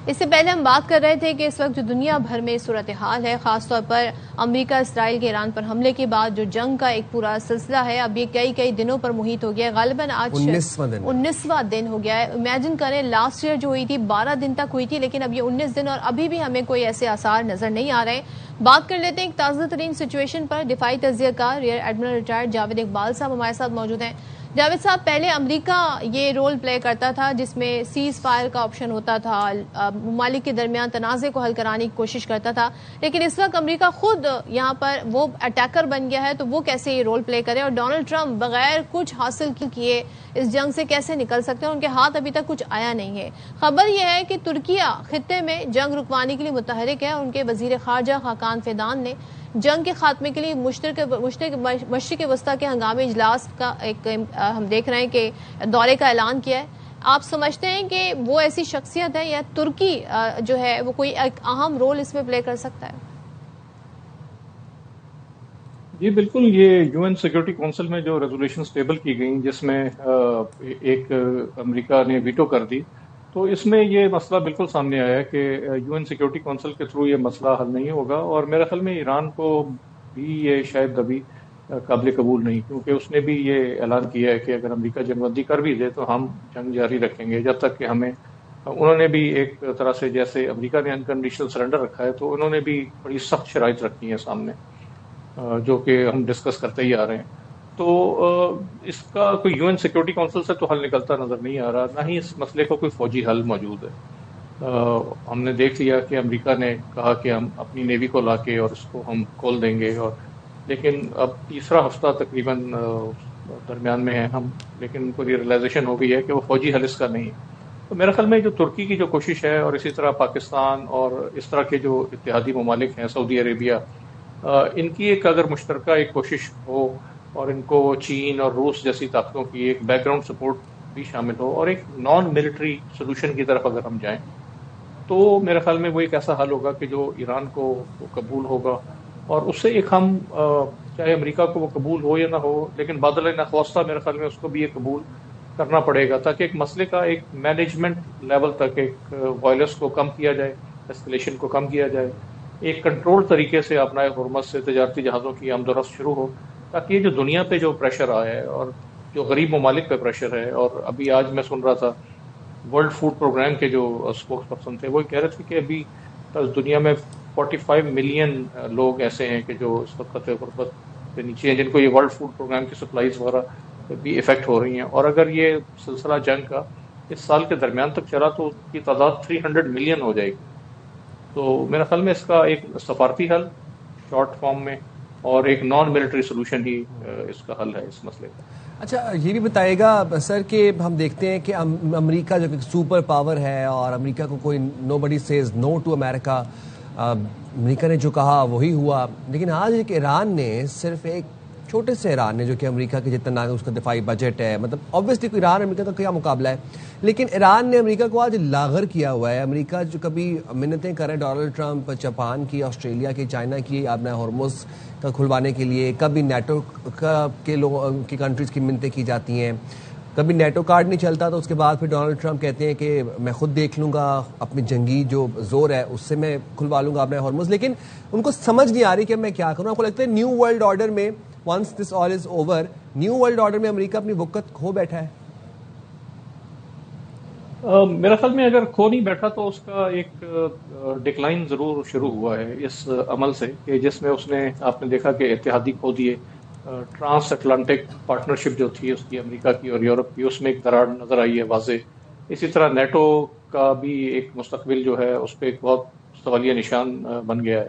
اس سے پہلے ہم بات کر رہے تھے کہ اس وقت جو دنیا بھر میں صورتحال ہے، خاص طور پر امریکہ اسرائیل کے ایران پر حملے کے بعد جو جنگ کا ایک پورا سلسلہ ہے، اب یہ کئی دنوں پر محیط ہو گیا ہے. غالباً آج 19واں دن ہو گیا ہے. امیجن کریں لاسٹ ایئر جو ہوئی تھی 12 دن تک ہوئی تھی، لیکن اب یہ 19 دن اور ابھی بھی ہمیں کوئی ایسے آثار نظر نہیں آ رہے. بات کر لیتے ہیں ایک تازہ ترین سچویشن پر. دفاعی تجزیہ کار rear admiral retired Javed Iqbal صاحب ہمارے ساتھ موجود ہیں. جاوید صاحب، پہلے امریکہ یہ رول پلے کرتا تھا جس میں سیز فائر کا آپشن ہوتا تھا، ممالک کے درمیان تنازع کو حل کرانے کی کوشش کرتا تھا، لیکن اس وقت امریکہ خود یہاں پر وہ اٹیکر بن گیا ہے. تو وہ کیسے یہ رول پلے کرے، اور ڈونلڈ ٹرمپ بغیر کچھ حاصل کیے اس جنگ سے کیسے نکل سکتے ہیں؟ ان کے ہاتھ ابھی تک کچھ آیا نہیں ہے. خبر یہ ہے کہ ترکیہ خطے میں جنگ رکوانے کے لیے متحرک ہے. ان کے وزیر خارجہ خاقان فیدان نے جنگ کے خاتمے کے لیے مشرق وسطی کے ہنگامی اجلاس کا ایک ہم دیکھ رہے ہیں کہ دورے کا اعلان کیا ہے. آپ سمجھتے ہیں کہ وہ ایسی شخصیت ہے یا ترکی جو ہے وہ کوئی ایک اہم رول اس میں پلے کر سکتا ہے؟ جی بالکل، یہ یو این سیکورٹی کونسل میں جو ریزولوشنز ٹیبل کی گئیں جس میں ایک امریکہ نے ویٹو کر دی، تو اس میں یہ مسئلہ بالکل سامنے آیا کہ یو این سیکورٹی کونسل کے تھرو یہ مسئلہ حل نہیں ہوگا. اور میرے خیال میں ایران کو بھی یہ شاید ابھی قابل قبول نہیں، کیونکہ اس نے بھی یہ اعلان کیا ہے کہ اگر امریکہ جنگ بندی کر بھی دے تو ہم جنگ جاری رکھیں گے جب تک کہ ہمیں. انہوں نے بھی ایک طرح سے جیسے امریکہ نے انکنڈیشنل سرنڈر رکھا ہے، تو انہوں نے بھی بڑی سخت شرائط رکھی ہیں سامنے جو کہ ہم ڈسکس کرتے ہی آ رہے ہیں. تو اس کا کوئی یو این سیکورٹی کونسل سے تو حل نکلتا نظر نہیں آ رہا، نہ ہی اس مسئلے کا کوئی فوجی حل موجود ہے. ہم نے دیکھ لیا کہ امریکہ نے کہا کہ ہم اپنی نیوی کو لا کے اور اس کو ہم کھول دیں گے، اور لیکن اب تیسرا ہفتہ تقریباً درمیان میں ہے ہم، لیکن ان کو ریئلائزیشن ہو گئی ہے کہ وہ فوجی حل اس کا نہیں. تو میرے خیال میں جو ترکی کی جو کوشش ہے، اور اسی طرح پاکستان اور اس طرح کے جو اتحادی ممالک ہیں، سعودی عربیہ، ان کی ایک اگر مشترکہ ایک کوشش ہو، اور ان کو چین اور روس جیسی طاقتوں کی ایک بیک گراؤنڈ سپورٹ بھی شامل ہو، اور ایک نان ملٹری سولوشن کی طرف اگر ہم جائیں، تو میرے خیال میں وہ ایک ایسا حل ہوگا کہ جو ایران کو قبول ہوگا. اور اس سے ایک ہم چاہے امریکہ کو وہ قبول ہو یا نہ ہو، لیکن بادل نخواستہ میرے خیال میں اس کو بھی یہ قبول کرنا پڑے گا، تاکہ ایک مسئلے کا ایک مینجمنٹ لیول تک ایک وائلنس کو کم کیا جائے، ایسکلیشن کو کم کیا جائے، ایک کنٹرول طریقے سے اپنا ہرمز سے تجارتی جہازوں کی آمد و رفت شروع ہو، تاکہ یہ جو دنیا پہ جو پریشر آیا ہے اور جو غریب ممالک پہ پریشر ہے. اور ابھی آج میں سن رہا تھا ورلڈ فوڈ پروگرام کے جو اسپوکس پرسن تھے، وہ کہہ رہے تھے کہ ابھی دنیا میں 45 ملین لوگ ایسے ہیں کہ جو اس وقت خطے غربت کے نیچے ہیں، جن کو یہ ورلڈ فوڈ پروگرام کی سپلائیز وغیرہ بھی افیکٹ ہو رہی ہیں. اور اگر یہ سلسلہ جنگ کا اس سال کے درمیان تک چلا تو اس کی تعداد 300 ملین ہو جائے گی. تو میرے خیال میں اس کا ایک سفارتی حل شارٹ فارم میں اور ایک نان ملٹری سولوشن ہی اس کا حل ہے اس مسئلے کا. اچھا، یہ بھی بتائے گا سر کہ ہم دیکھتے ہیں کہ امریکہ جو ایک سپر پاور ہے، اور امریکہ کو کوئی نو بڈی سیز نو ٹو امریکہ، امریکہ نے جو کہا وہی ہوا. لیکن آج ایک ایران نے، صرف ایک چھوٹے سے ایران نے جو کہ امریکہ کے جتنا اس کا دفاعی بجٹ ہے، مطلب اوبویسلی ایران امریکہ کا کیا مقابلہ ہے، لیکن ایران نے امریکہ کو آج لاغر کیا ہوا ہے. امریکہ جو کبھی منتیں کرے ڈونلڈ ٹرمپ جاپان کی، آسٹریلیا کی، چائنا کی اپنا ہرمز کا کھلوانے کے لیے، کبھی نیٹو کے لوگوں کی کنٹریز کی منتیں کی جاتی ہیں، کبھی نیٹو کارڈ نہیں چلتا تو اس کے بعد پھر ڈونلڈ ٹرمپ کہتے ہیں کہ میں خود دیکھ لوں گا، اپنی جنگی جو زور ہے اس سے میں کھلوا لوں گا اپنے ہرمز. لیکن ان کو سمجھ نہیں آ رہی کہ میں کیا کروں. آپ کو لگتا ہے نیو ورلڈ آرڈر میں once this all is over، new world order میں امریکہ اپنی وقت کھو بیٹھا ہے؟ میرا خیال میں اگر کھو نہیں بیٹھا تو اس کا ایک ڈکلائن ضرور شروع ہوا ہے اس عمل سے، کہ جس میں اس نے، آپ نے دیکھا کہ اتحادی کھو دیے. ٹرانس اٹلانٹک پارٹنرشپ جو تھی اس کی، امریکہ کی اور یورپ کی، اس میں ایک دراڑ نظر آئی ہے واضح. اسی طرح نیٹو کا بھی ایک مستقبل جو ہے اس پہ ایک بہت سوالیہ نشان بن گیا ہے.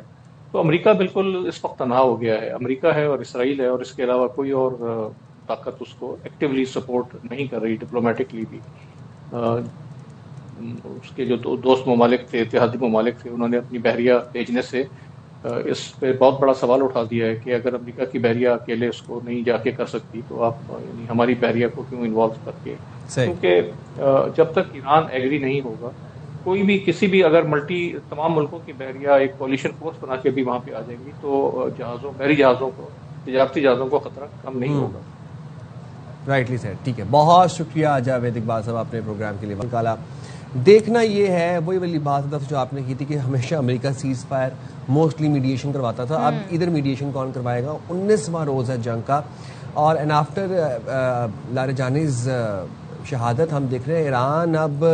تو امریکہ بالکل اس وقت تنہا ہو گیا ہے. امریکہ ہے اور اسرائیل ہے، اور اس کے علاوہ کوئی اور طاقت اس کو ایکٹیولی سپورٹ نہیں کر رہی ڈپلومیٹکلی بھی. اس کے جو دوست ممالک تھے، اتحادی ممالک تھے، انہوں نے اپنی بحریہ بھیجنے سے اس پہ بہت بڑا سوال اٹھا دیا ہے کہ اگر امریکہ کی بحریہ اکیلے اس کو نہیں جا کے کر سکتی تو آپ یعنی ہماری بحریہ کو کیوں انوالو کر کے، کیونکہ جب تک ایران ایگری نہیں ہوگا کوئی بھی کسی بھی اگر تمام ملکوں کی بحریہ ایک کولیشن فورس بنا کے بھی وہاں پہ آ جائیں گی تو بحری جہازوں کو، تجارتی جہازوں کو خطرہ کم نہیں ہوگا. Rightly said. ٹھیک ہے، بہت شکریہ جاوید اقبال صاحب آپ نے پروگرام کے لیے وقت نکالا. دیکھنا یہ ہے وہی والی بات جو آپ نے کی تھی کہ ہمیشہ امریکہ سیز فائر موسٹلی میڈیشن کرواتا تھا. اب ادھر میڈیشن کون کروائے گا؟ 19واں روز ہے جنگ کا، اور اینڈ آفٹر لاریجانیز شہادت ہم دیکھ رہے ہیں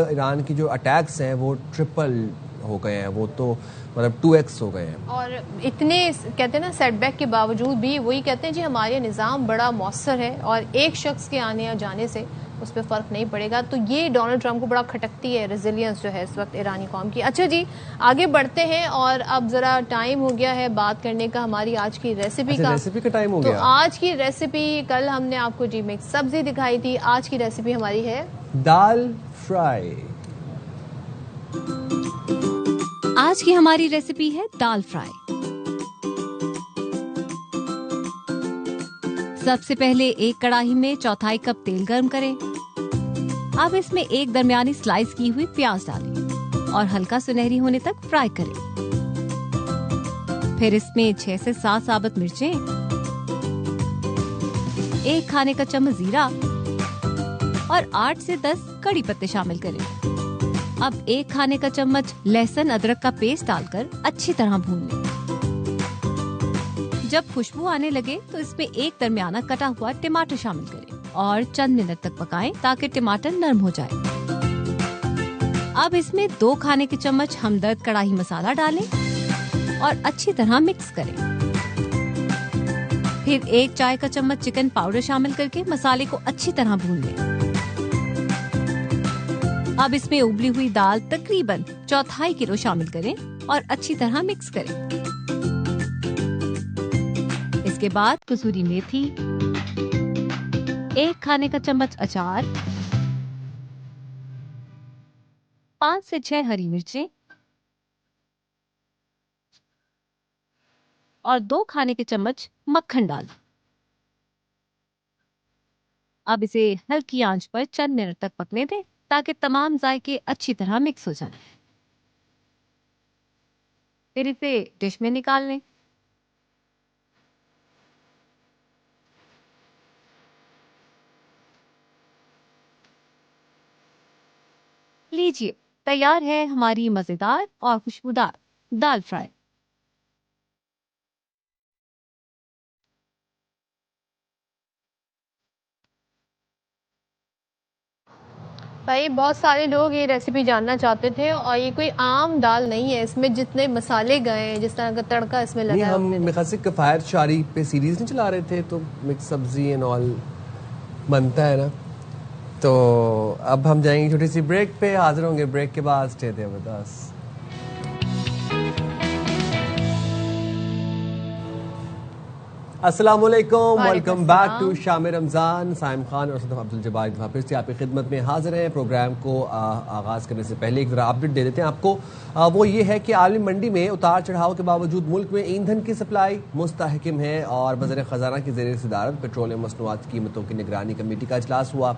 ایران کی جو اٹیکس ہیں وہ ٹرپل ہو گئے ہیں، وہ تو مطلب 2x ہو گئے ہیں. اور اتنے کہتے ہیں نا سیٹ بیک کے باوجود بھی وہی کہتے ہیں جی ہمارے نظام بڑا مؤثر ہے اور ایک شخص کے آنے یا جانے سے اس پہ فرق نہیں پڑے گا. تو یہ ڈونلڈ ٹرمپ کو بڑا کھٹکتی ہے ریزیلینس جو ہے اس وقت ایرانی قوم کی. اچھا جی آگے بڑھتے ہیں، اور اب ذرا ٹائم ہو گیا ہے بات کرنے کا ہماری آج کی ریسیپی کا ٹائم ہو گیا. تو آج کی ریسیپی، کل ہم نے آپ کو جی مکس سبزی دکھائی تھی، آج کی ریسیپی ہماری ہے دال فرائی. آج کی ہماری ریسیپی ہے دال فرائی. سب سے پہلے ایک کڑاہی میں 1/4 کپ تیل گرم کریں. اب اس میں ایک درمیانی سلائس کی ہوئی پیاز ڈالیں اور ہلکا سنہری ہونے تک فرائی کریں. پھر اس میں 6 سے 7 ثابت مرچیں، 1 کھانے کا چمچ زیرہ اور 8 سے 10 کڑی پتے شامل کریں. اب 1 کھانے کا چمچ لہسن ادرک کا پیسٹ ڈال کر اچھی طرح بھون لیں. جب خوشبو آنے لگے تو اس میں ایک درمیانہ کٹا ہوا ٹماٹر شامل کریں اور چند منٹ تک پکائیں تاکہ ٹماٹر نرم ہو جائے. اب اس میں 2 کھانے کے چمچ ہمدرد کڑاہی مسالہ ڈالیں اور اچھی طرح مکس کریں. پھر 1 چائے کا چمچ چکن پاؤڈر شامل کر کے مسالے کو اچھی طرح بھون لیں. اب اس میں ابلی ہوئی دال تقریباً 1/4 کلو شامل کریں اور اچھی طرح مکس کریں. اس کے بعد کسوری میتھی، 1 کھانے کا چمچ اچار، 5 سے 6 ہری مرچیں اور 2 کھانے کے چمچ مکھن ڈال. اب اسے ہلکی آنچ پر چند منٹ تک پکنے دیں تاکہ تمام ذائقے اچھی طرح مکس ہو جائیں. پھر اسے ڈش میں نکال لیں. لیجیے تیار ہے ہماری مزیدار اور خوشبودار دال فرائی. بھائی بہت سارے لوگ یہ ریسیپی جاننا چاہتے تھے، اور یہ کوئی عام دال نہیں ہے، اس میں جتنے مسالے گئے ہیں، جس طرح کا تڑکا اس میں لگا ہے. ہم مقصد کفایت شاری پہ سیریز نہیں چلا رہے تھے تو مکس سبزی اینڈ آل بنتا ہے نا. تو اب ہم جائیں گے چھوٹی سی بریک پہ، حاضر ہوں گے بریک کے بعد. Stay there with us. السلام علیکم، ویلکم بیک ٹو شام رمضان. سائم خان اور صدف عبدالجبار پھر سے آپ کی خدمت میں حاضر ہیں. پروگرام کو آغاز کرنے سے پہلے ایک ذرا اپڈیٹ دے دیتے ہیں آپ کو. وہ یہ ہے کہ عالمی منڈی میں اتار چڑھاؤ کے باوجود ملک میں ایندھن کی سپلائی مستحکم ہے، اور وزیر خزانہ کی زیر صدارت پیٹرولیم مصنوعات کی قیمتوں کی نگرانی کمیٹی کا اجلاس ہوا.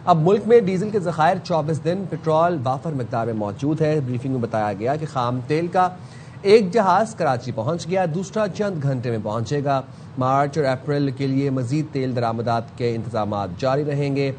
اب ملک میں ڈیزل کے ذخائر 24 دن پیٹرول وافر مقدار میں موجود ہے. بریفنگ میں بتایا گیا کہ خام تیل کا ایک جہاز کراچی پہنچ گیا، دوسرا چند گھنٹے میں پہنچے گا. مارچ اور اپریل کے لیے مزید تیل درآمدات کے انتظامات جاری رہیں گے.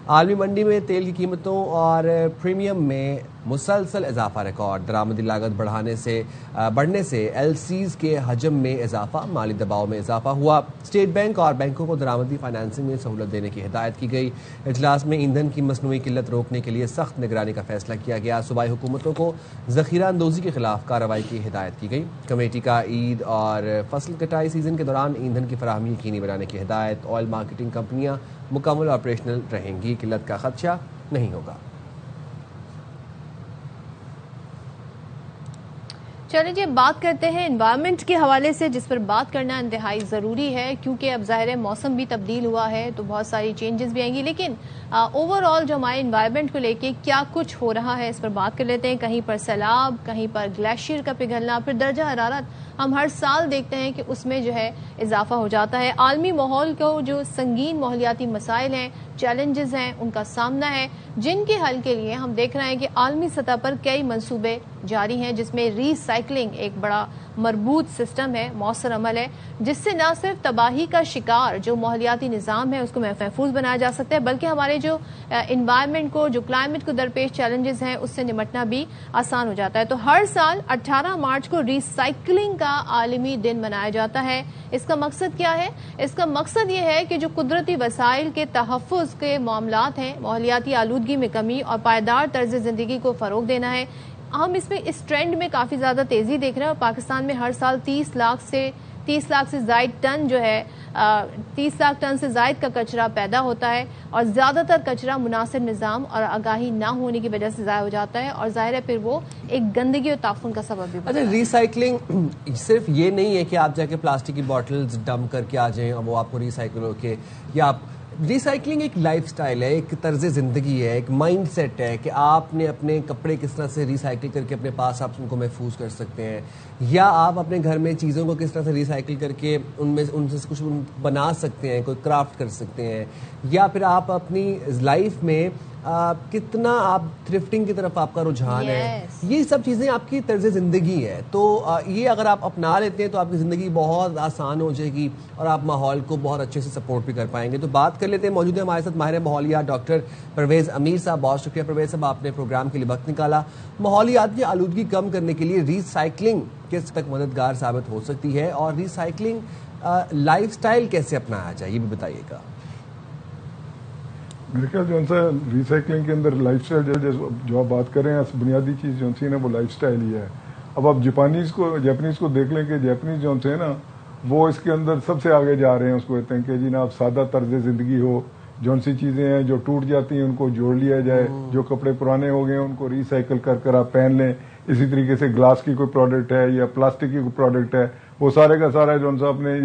عالمی منڈی میں تیل کی قیمتوں اور پریمیم میں مسلسل اضافہ ریکارڈ. درآمدی لاگت بڑھنے سے ایل سیز کے حجم میں اضافہ، مالی دباؤ میں اضافہ ہوا. اسٹیٹ بینک اور بینکوں کو درآمدی فائنانسنگ میں سہولت دینے کی ہدایت کی گئی. اجلاس میں ایندھن کی مصنوعی قلت روکنے کے لیے سخت نگرانی کا فیصلہ کیا گیا. صوبائی حکومتوں کو ذخیرہ اندوزی کے خلاف کارروائی کی ہدایت کی گئی. کمیٹی کا عید اور فصل کٹائی سیزن کے دوران ایندھن کی فراہمی یقینی بنانے کی ہدایت. آئل مارکیٹنگ کمپنیاں مکمل آپریشنل رہیں گی، قلت کا خدشہ نہیں ہوگا. چلیں جی بات کرتے ہیں انوائرمنٹ کے حوالے سے، جس پر بات کرنا انتہائی ضروری ہے کیونکہ اب ظاہر ہے موسم بھی تبدیل ہوا ہے تو بہت ساری چینجز بھی آئیں گی، لیکن اوور آل جو ہمارے انوائرمنٹ کو لے کے کیا کچھ ہو رہا ہے اس پر بات کر لیتے ہیں. کہیں پر سیلاب، کہیں پر گلیشیئر کا پگھلنا، پھر درجہ حرارت ہم ہر سال دیکھتے ہیں کہ اس میں جو ہے اضافہ ہو جاتا ہے. عالمی ماحول کو جو سنگین ماحولیاتی مسائل ہیں، چیلنجز ہیں، ان کا سامنا ہے، جن کے حل کے لیے ہم دیکھ رہے ہیں کہ عالمی سطح پر کئی منصوبے جاری ہیں، جس میں ری سائیکلنگ ایک بڑا مربوط سسٹم ہے، مؤثر عمل ہے، جس سے نہ صرف تباہی کا شکار جو ماحولیاتی نظام ہے اس کو محفوظ بنایا جا سکتا ہے، بلکہ ہمارے جو انوائرمنٹ کو، جو کلائمیٹ کو درپیش چیلنجز ہیں اس سے نمٹنا بھی آسان ہو جاتا ہے. تو ہر سال 18 مارچ کو ری سائیکلنگ کا عالمی دن منایا جاتا ہے. اس کا مقصد کیا ہے؟ اس کا مقصد یہ ہے کہ جو قدرتی وسائل کے تحفظ کے معاملات ہیں، ماحولیاتی آلودگی میں کمی اور پائیدار طرز زندگی کو فروغ دینا ہے. ہم اس ٹرینڈ میں کافی زیادہ تیزی دیکھ رہے ہیں اور پاکستان میں ہر سال 30 لاکھ سے زائد ٹن جو ہے 30 لاکھ ٹن سے زائد کا کچرا پیدا ہوتا ہے اور زیادہ تر کچرا مناسب نظام اور آگاہی نہ ہونے کی وجہ سے ضائع ہو جاتا ہے اور ظاہر ہے پھر وہ ایک گندگی اور تعفن کا سبب بھی بنتا ہے. اچھا، ری سائیکلنگ صرف یہ نہیں ہے کہ آپ جا کے پلاسٹک کی بوٹلز ڈمپ کر کے آ جائیں اور وہ آپ کو ری سائیکل ہو کے، یا آپ ری سائیکلنگ ایک لائف سٹائل ہے، ایک طرز زندگی ہے، ایک مائنڈ سیٹ ہے کہ آپ نے اپنے کپڑے کس طرح سے ری سائیکل کر کے اپنے پاس آپ ان کو محفوظ کر سکتے ہیں، یا آپ اپنے گھر میں چیزوں کو کس طرح سے ری سائیکل کر کے ان سے کچھ بنا سکتے ہیں، کوئی کرافٹ کر سکتے ہیں، یا پھر آپ اپنی لائف میں کتنا آپ تھرفٹنگ کی طرف آپ کا رجحان ہے. یہ سب چیزیں آپ کی طرز زندگی ہے. تو یہ اگر آپ اپنا لیتے ہیں تو آپ کی زندگی بہت آسان ہو جائے گی اور آپ ماحول کو بہت اچھے سے سپورٹ بھی کر پائیں گے. تو بات کر لیتے ہیں، موجود ہے ہمارے ساتھ ماہر ماحولیات ڈاکٹر پرویز امیر صاحب. بہت شکریہ پرویز صاحب، آپ نے پروگرام کے لیے وقت نکالا. ماحولیات کی آلودگی کم کرنے کے لیے ری سائیکلنگ کس تک مددگار ثابت ہو سکتی ہے اور ری سائیکلنگ لائف سٹائل کیسے اپنایا جائے، یہ بھی بتائیے گا. میرے خیال جو سا ریسائکلنگ کے اندر لائف سٹائل جو آپ بات کر رہے ہیں، بنیادی چیز جو سی نا وہ لائف سٹائل ہی ہے. اب آپ جاپنیز کو دیکھ لیں کہ جاپنیز جو ہیں نا وہ اس کے اندر سب سے آگے جا رہے ہیں. اس کو کہتے ہیں کہ جی نا آپ سادہ طرز زندگی ہو، جون سی چیزیں ہیں جو ٹوٹ جاتی ہیں ان کو جوڑ لیا جائے، جو کپڑے پرانے ہو گئے ہیں ان کو ریسائیکل کر آپ پہن لیں. اسی طریقے سے گلاس کی کوئی پروڈکٹ ہے یا پلاسٹک کی کوئی پروڈکٹ ہے، وہ سارے کا سارا جو سا اپنے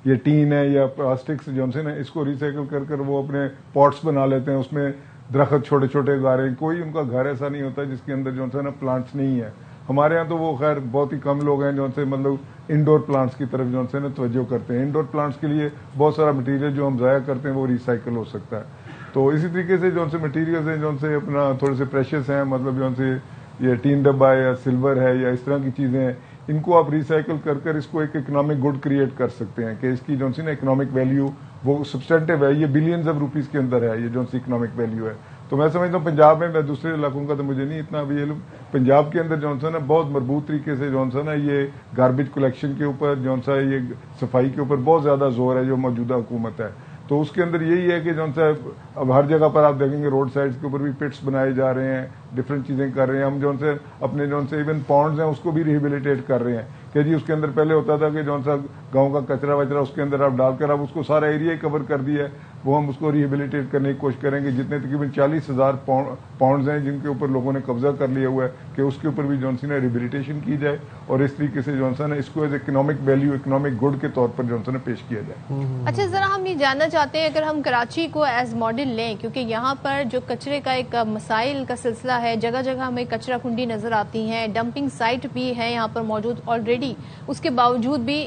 یہ ٹین ہے یا پلاسٹک جو ہے نا اس کو ریسائیکل کر وہ اپنے پاٹس بنا لیتے ہیں، اس میں درخت چھوٹے چھوٹے اگا رہے ہیں. کوئی ان کا گھر ایسا نہیں ہوتا جس کے اندر جو ہے نا پلانٹس نہیں ہے. ہمارے ہاں تو وہ خیر بہت ہی کم لوگ ہیں جو سے مطلب انڈور پلانٹس کی طرف جو ہے نا توجہ کرتے ہیں. انڈور پلانٹس کے لیے بہت سارا مٹیریل جو ہم ضائع کرتے ہیں وہ ریسائیکل ہو سکتا ہے. تو اسی طریقے سے جو سے مٹیریلز ہیں جو سے اپنا تھوڑے سے پریشیس ہیں، مطلب جو سے یہ ٹین ڈبا ہے یا سلور ہے یا اس طرح کی چیزیں ہیں، ان کو آپ ریسائیکل کر اس کو ایک اکنامک گڈ کریٹ کر سکتے ہیں کہ اس کی جو سی نا اکنامک ویلیو وہ سبسٹینٹیو ہے. یہ بلینز آف روپیز کے اندر ہے یہ جو سی اکنامک ویلیو ہے. تو میں سمجھتا ہوں پنجاب میں دوسرے علاقوں کا تو مجھے نہیں اتنا ابھی علم، پنجاب کے اندر جو سا نا بہت مربوط طریقے سے جو سا نا یہ گاربیج کلیکشن کے اوپر جو سا یہ صفائی کے اوپر بہت زیادہ زور ہے جو موجودہ حکومت ہے. تو اس کے اندر یہی ہے کہ جو سا اب ہر جگہ پر آپ دیکھیں گے روڈ سائڈس کے اوپر بھی پٹس بنائے جا رہے ہیں، ڈفرینٹ چیزیں کر رہے ہیں. ہم جو سے اپنے جو سے ایون پونڈز ہیں اس کو بھی ریہیبلیٹیٹ کر رہے ہیں کہ جی اس کے اندر پہلے ہوتا تھا کہ جو سا گاؤں کا کچرا وچرا اس کے اندر آپ ڈال کر آپ اس کو سارا ایریا کور کر دیا ہے، وہ ہم اس کو ریہیبلیٹیٹ کرنے کی کوشش کریں گے. جتنے تقریباً 40,000 پاؤنڈز ہیں جن کے اوپر لوگوں نے قبضہ کر لیا ہوا ہے کہ اس کے اوپر بھی جو سی نا ریہیبلیٹیشن کی جائے اور اس طریقے سے جو سا نا اس کو as economic value, economic good کے طور پر جو سا نا پیش کیا جائے. اچھا، ذرا ہم یہ جاننا چاہتے ہیں اگر ہم کراچی کو ایز ماڈل لیں، کیونکہ یہاں پر جو کچرے کا ایک مسائل کا سلسلہ ہے، جگہ جگہ ہمیں کچرا کنڈی نظر آتی ہیں، ڈمپنگ سائٹ بھی ہے یہاں پر موجود آلریڈی، اس کے باوجود بھی